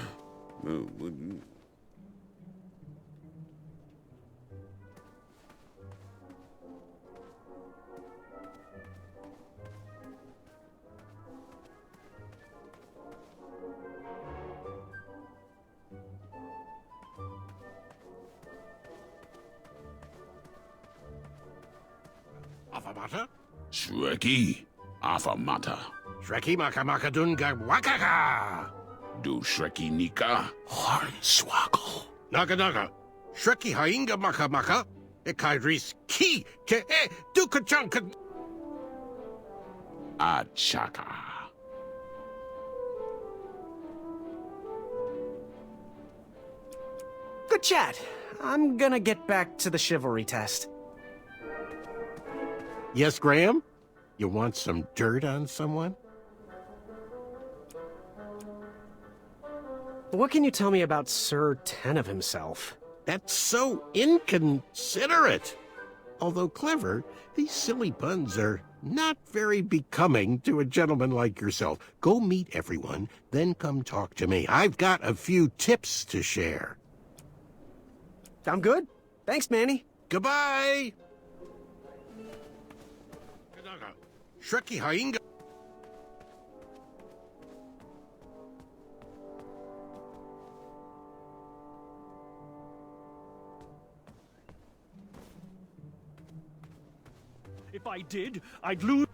Afamata? Shreki Afamata. Shreki Makamakadunga Wakaka! Do Shreki Nika Hornswoggle. Naga Naga. Shreki Hainga Makamaka. Ekaidris Ki Ke E Dukachanka. Achaka. Good chat. I'm gonna get back to the chivalry test. Yes, Graham? You want some dirt on someone? What can you tell me about Sir Ten of himself? That's so inconsiderate. Although clever, these silly puns are not very becoming to a gentleman like yourself. Go meet everyone, then come talk to me. I've got a few tips to share. I'm good. Thanks, Manny. Goodbye! Shreki Hainga. If I did, I'd lose.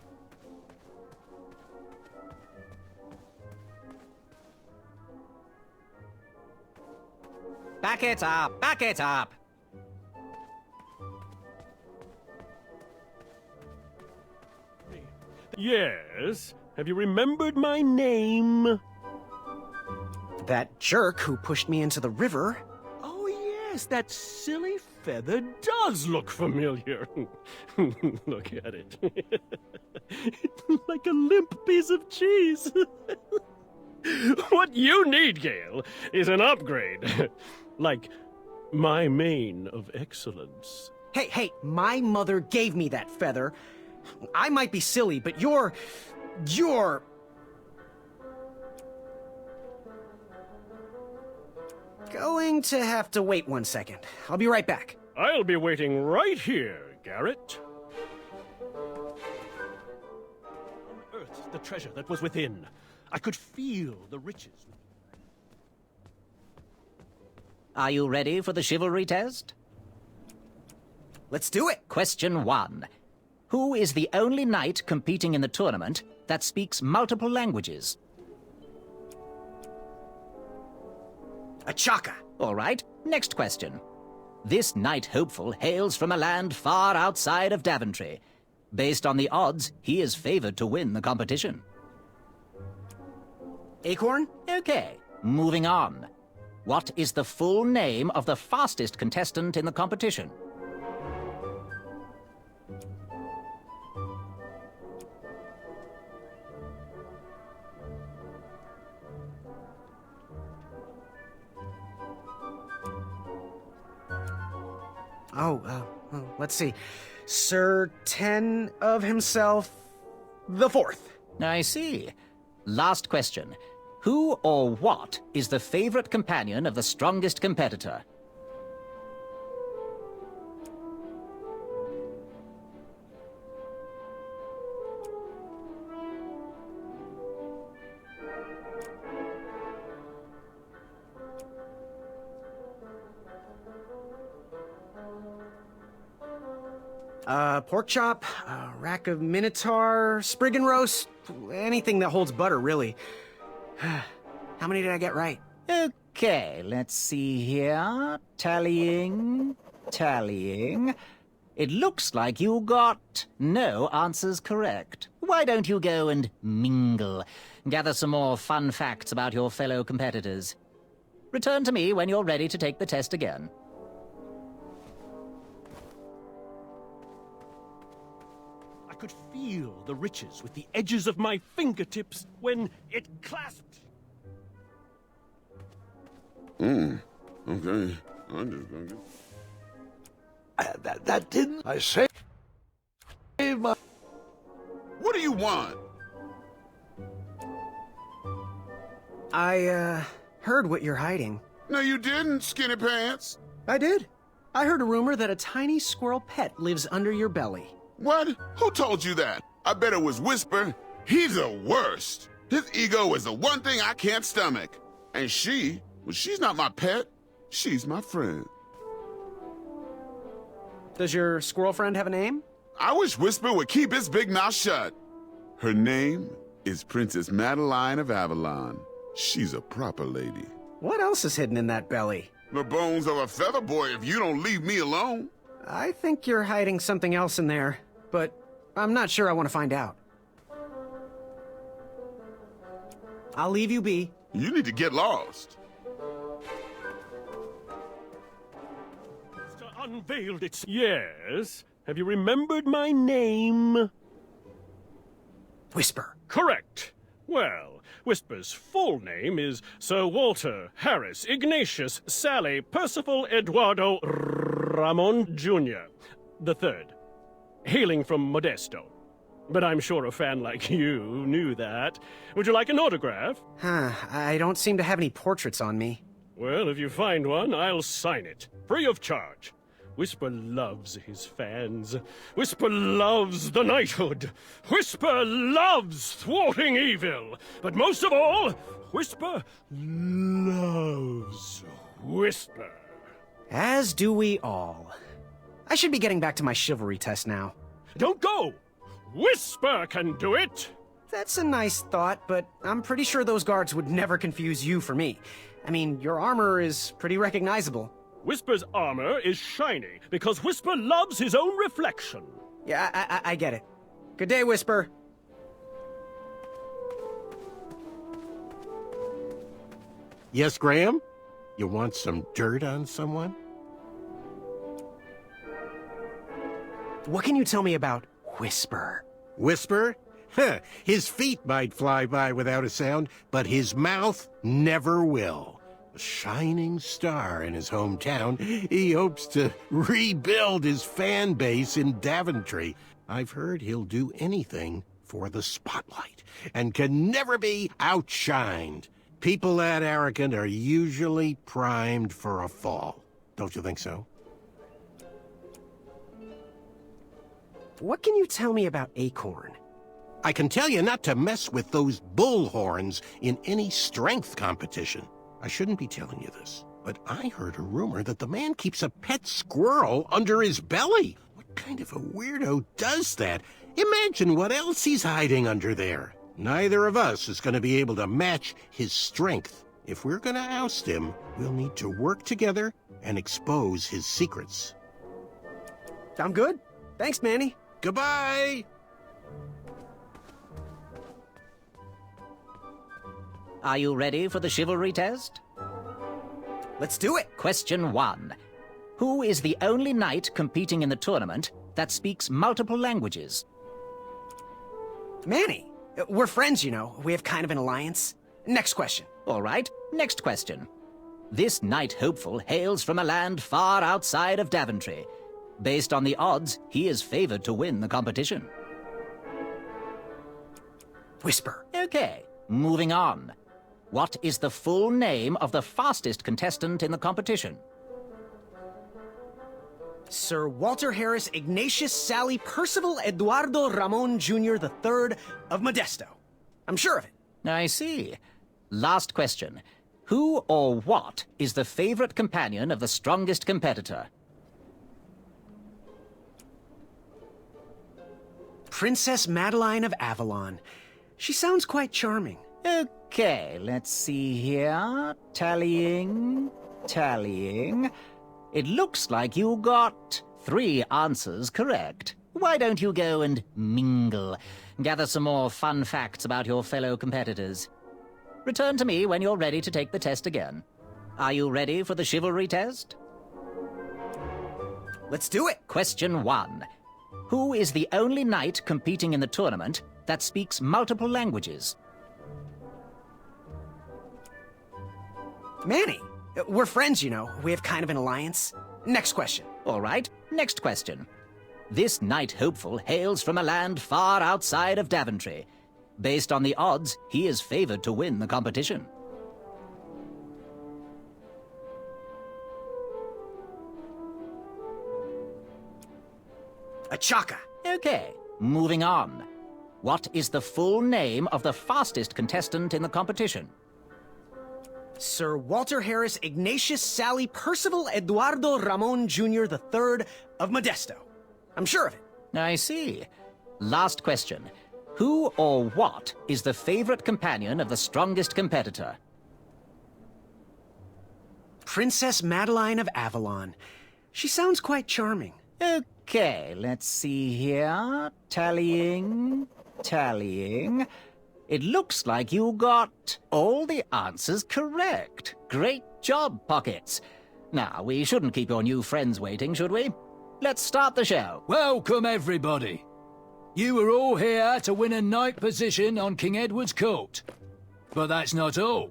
Back it up! Back it up! Yes? Have you remembered my name? That jerk who pushed me into the river. Oh, yes, that silly feather does look familiar. Look at it. Like a limp piece of cheese. What you need, Gale, is an upgrade. Like my mane of excellence. Hey, my mother gave me that feather. I might be silly, but you're... Going to have to wait 1 second. I'll be right back. I'll be waiting right here, Garrett. Unearthed the treasure that was within. I could feel the riches. Are you ready for the chivalry test? Let's do it. Question 1. Who is the only knight competing in the tournament that speaks multiple languages? Achaka. All right, next question. This knight hopeful hails from a land far outside of Daventry. Based on the odds, he is favored to win the competition. Acorn? Okay, moving on. What is the full name of the fastest contestant in the competition? Let's see. Sir Ten of himself, the fourth. I see. Last question. Who or what is the favorite companion of the strongest competitor? Pork chop, rack of minotaur, sprig and roast, anything that holds butter, really. How many did I get right? Okay, let's see here. Tallying. It looks like you got no answers correct. Why don't you go and mingle? Gather some more fun facts about your fellow competitors. Return to me when you're ready to take the test again. I could feel the riches with the edges of my fingertips when it clasped. Okay. I'm just gonna get... That didn't. I saved my... What do you want? I, heard what you're hiding. No, you didn't, Skinny Pants. I did. I heard a rumor that a tiny squirrel pet lives under your belly. What? Who told you that? I bet it was Whisper. He's the worst. His ego is the one thing I can't stomach. And she's not my pet. She's my friend. Does your squirrel friend have a name? I wish Whisper would keep his big mouth shut. Her name is Princess Madeline of Avalon. She's a proper lady. What else is hidden in that belly? The bones of a feather boy if you don't leave me alone. I think you're hiding something else in there, but I'm not sure I want to find out. I'll leave you be. You need to get lost. Unveiled its... Yes? Have you remembered my name? Whisper. Correct. Well, Whisper's full name is Sir Walter Harris Ignatius Sally Percival Eduardo Ramon Jr. the Third, hailing from Modesto. But I'm sure a fan like you knew that. Would you like an autograph? I don't seem to have any portraits on me. Well, if you find one, I'll sign it, free of charge. Whisper loves his fans. Whisper loves the knighthood. Whisper loves thwarting evil. But most of all, Whisper loves Whisper. As do we all. I should be getting back to my chivalry test now. Don't go! Whisper can do it! That's a nice thought, but I'm pretty sure those guards would never confuse you for me. I mean, your armor is pretty recognizable. Whisper's armor is shiny because Whisper loves his own reflection. Yeah, I get it. Good day, Whisper. Yes, Graham? You want some dirt on someone? What can you tell me about Whisper? Whisper? Huh, his feet might fly by without a sound, but his mouth never will. A shining star in his hometown, he hopes to rebuild his fan base in Daventry. I've heard he'll do anything for the spotlight and can never be outshined. People that arrogant are usually primed for a fall. Don't you think so? What can you tell me about Acorn? I can tell you not to mess with those bullhorns in any strength competition. I shouldn't be telling you this, but I heard a rumor that the man keeps a pet squirrel under his belly. What kind of a weirdo does that? Imagine what else he's hiding under there. Neither of us is going to be able to match his strength. If we're going to oust him, we'll need to work together and expose his secrets. Sound good? Thanks, Manny. Goodbye! Are you ready for the chivalry test? Let's do it! Question 1. Who is the only knight competing in the tournament that speaks multiple languages? Manny. We're friends, you know. We have kind of an alliance. Next question. All right, next question. This knight hopeful hails from a land far outside of Daventry. Based on the odds, he is favored to win the competition. Whisper. Okay, moving on. What is the full name of the fastest contestant in the competition? Sir Walter Harris Ignatius Sally Percival Eduardo Ramon Jr. the Third of Modesto. I'm sure of it. I see. Last question. Who or what is the favorite companion of the strongest competitor? Princess Madeline of Avalon. She sounds quite charming. Okay, let's see here. Tallying. It looks like you got 3 answers correct. Why don't you go and mingle? Gather some more fun facts about your fellow competitors. Return to me when you're ready to take the test again. Are you ready for the chivalry test? Let's do it! Question 1. Who is the only knight competing in the tournament that speaks multiple languages? Manny. We're friends, you know. We have kind of an alliance. Next question. All right, next question. This knight hopeful hails from a land far outside of Daventry. Based on the odds, he is favored to win the competition. Achaka. Okay, moving on. What is the full name of the fastest contestant in the competition? Sir Walter Harris Ignatius Sally Percival Eduardo Ramon Jr. III of Modesto. I'm sure of it. I see. Last question. Who or what is the favorite companion of the strongest competitor? Princess Madeline of Avalon. She sounds quite charming. Okay, let's see here. Tallying. It looks like you got all the answers correct. Great job, Pockets. Now, we shouldn't keep your new friends waiting, should we? Let's start the show. Welcome, everybody. You are all here to win a knight position on King Edward's court. But that's not all.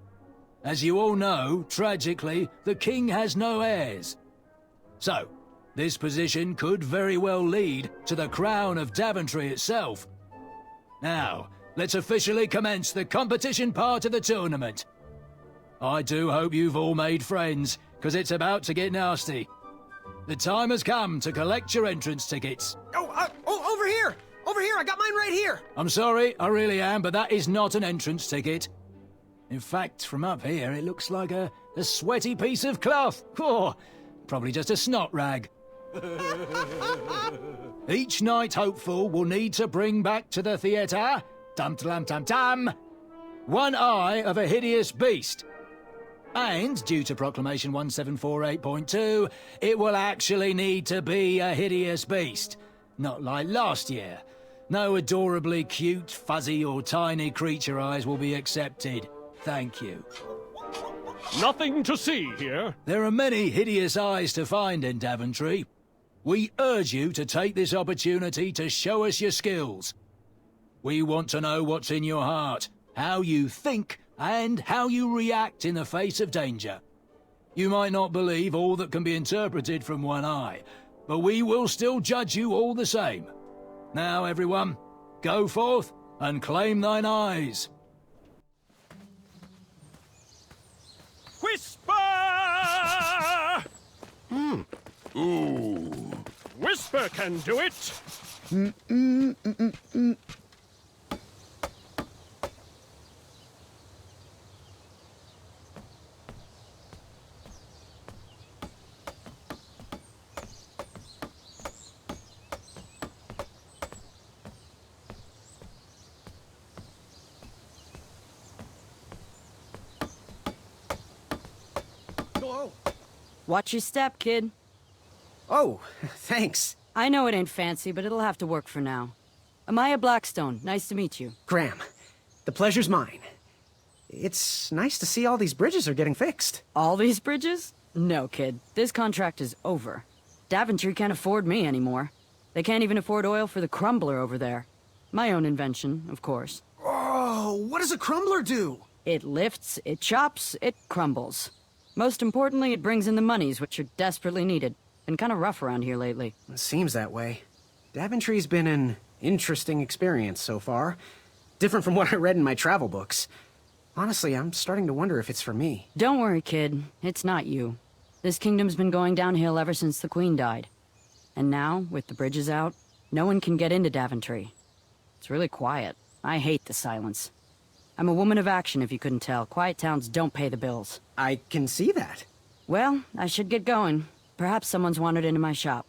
As you all know, tragically, the king has no heirs. So, this position could very well lead to the crown of Daventry itself. Now, let's officially commence the competition part of the tournament. I do hope you've all made friends, because it's about to get nasty. The time has come to collect your entrance tickets. Over here! Over here! I got mine right here! I'm sorry, I really am, but that is not an entrance ticket. In fact, from up here, it looks like a sweaty piece of cloth. Oh, probably just a snot rag. Each knight hopeful will need to bring back to the theatre, dum-dum-dum-dum, one eye of a hideous beast. And, due to Proclamation 1748.2, it will actually need to be a hideous beast. Not like last year. No adorably cute, fuzzy or tiny creature eyes will be accepted. Thank you. Nothing to see here. There are many hideous eyes to find in Daventry. We urge you to take this opportunity to show us your skills. We want to know what's in your heart, how you think, and how you react in the face of danger. You might not believe all that can be interpreted from one eye, but we will still judge you all the same. Now, everyone, go forth and claim thine eyes. Whisper! Ooh. Whisper can do it. Watch your step, kid. Oh, thanks. I know it ain't fancy, but it'll have to work for now. Amaya Blackstone, nice to meet you. Graham, the pleasure's mine. It's nice to see all these bridges are getting fixed. All these bridges? No, kid. This contract is over. Daventry can't afford me anymore. They can't even afford oil for the crumbler over there. My own invention, of course. Oh, what does a crumbler do? It lifts, it chops, it crumbles. Most importantly, it brings in the monies, which are desperately needed. Been kind of rough around here lately. It seems that way. Daventry's been an interesting experience so far. Different from what I read in my travel books. Honestly, I'm starting to wonder if it's for me. Don't worry, kid. It's not you. This kingdom's been going downhill ever since the Queen died. And now, with the bridges out, no one can get into Daventry. It's really quiet. I hate the silence. I'm a woman of action, if you couldn't tell. Quiet towns don't pay the bills. I can see that. Well, I should get going. Perhaps someone's wandered into my shop.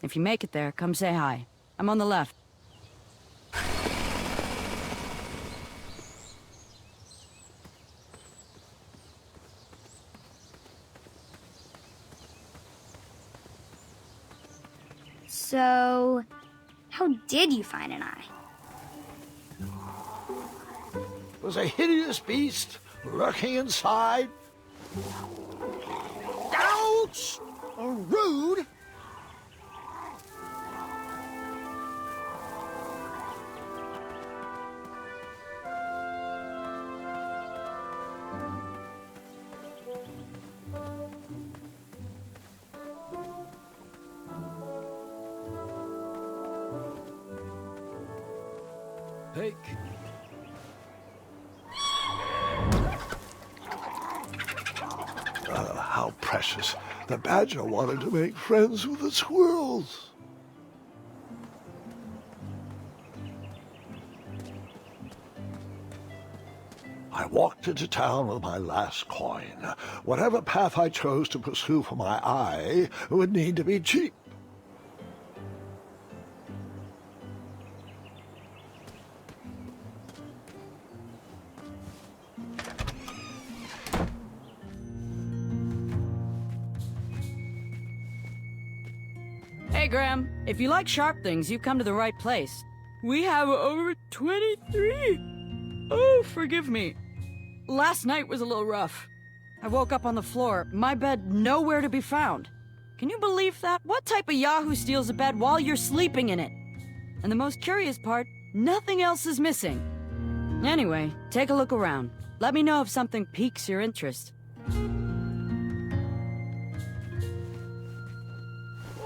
If you make it there, come say hi. I'm on the left. So, how did you find an eye? Was a hideous beast lurking inside. Ouch! Rude! pick. How precious. The badger wanted to make friends with the squirrels. I walked into town with my last coin. Whatever path I chose to pursue for my eye would need to be cheap. Hey, Graham. If you like sharp things, you've come to the right place. We have over 23. Oh, forgive me. Last night was a little rough. I woke up on the floor, my bed nowhere to be found. Can you believe that? What type of yahoo steals a bed while you're sleeping in it? And the most curious part, nothing else is missing. Anyway, take a look around. Let me know if something piques your interest.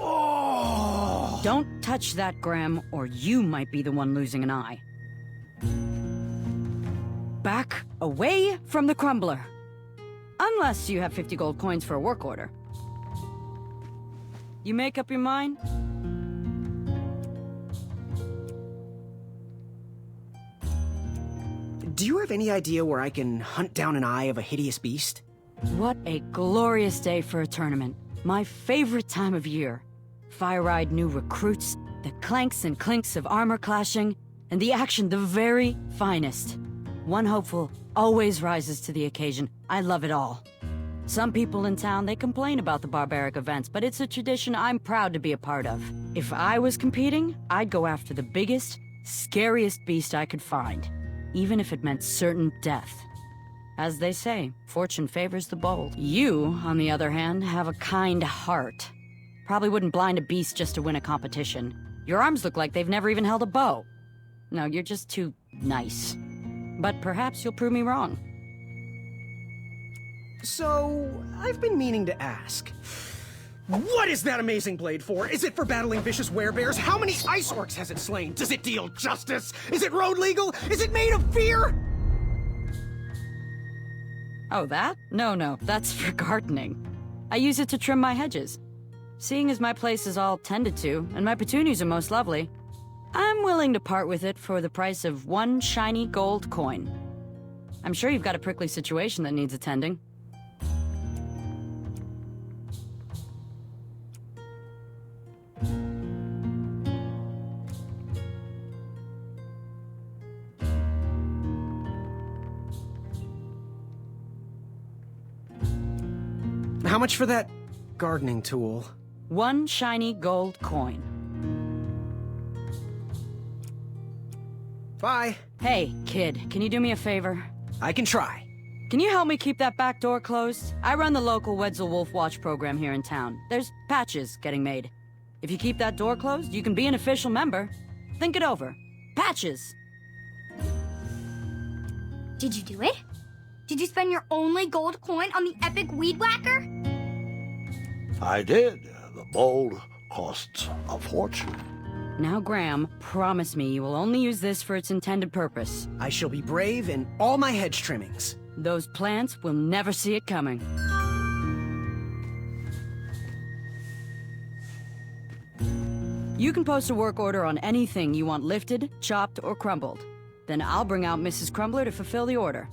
Oh! Don't touch that, Graham, or you might be the one losing an eye. Back away from the crumbler. Unless you have 50 gold coins for a work order. You make up your mind? Do you have any idea where I can hunt down an eye of a hideous beast? What a glorious day for a tournament. My favorite time of year. Fire-eyed new recruits, the clanks and clinks of armor clashing, and the action the very finest. One hopeful always rises to the occasion. I love it all. Some people in town, they complain about the barbaric events, but it's a tradition I'm proud to be a part of. If I was competing, I'd go after the biggest, scariest beast I could find, even if it meant certain death. As they say, fortune favors the bold. You, on the other hand, have a kind heart. Probably wouldn't blind a beast just to win a competition. Your arms look like they've never even held a bow. No, you're just too nice. But perhaps you'll prove me wrong. So, I've been meaning to ask. What is that amazing blade for? Is it for battling vicious werebears? How many ice orcs has it slain? Does it deal justice? Is it road legal? Is it made of fear? Oh, that? No, that's for gardening. I use it to trim my hedges. Seeing as my place is all tended to, and my petunias are most lovely, I'm willing to part with it for the price of 1 shiny gold coin. I'm sure you've got a prickly situation that needs attending. How much for that gardening tool? 1 shiny gold coin. Bye. Hey, kid, can you do me a favor? I can try. Can you help me keep that back door closed? I run the local Wetzel Wolf Watch program here in town. There's patches getting made. If you keep that door closed, you can be an official member. Think it over. Patches! Did you do it? Did you spend your only gold coin on the epic weed whacker? I did. The bowl costs a fortune. Now, Graham, promise me you will only use this for its intended purpose. I shall be brave in all my hedge trimmings. Those plants will never see it coming. You can post a work order on anything you want lifted, chopped, or crumbled. Then I'll bring out Mrs. Crumbler to fulfill the order.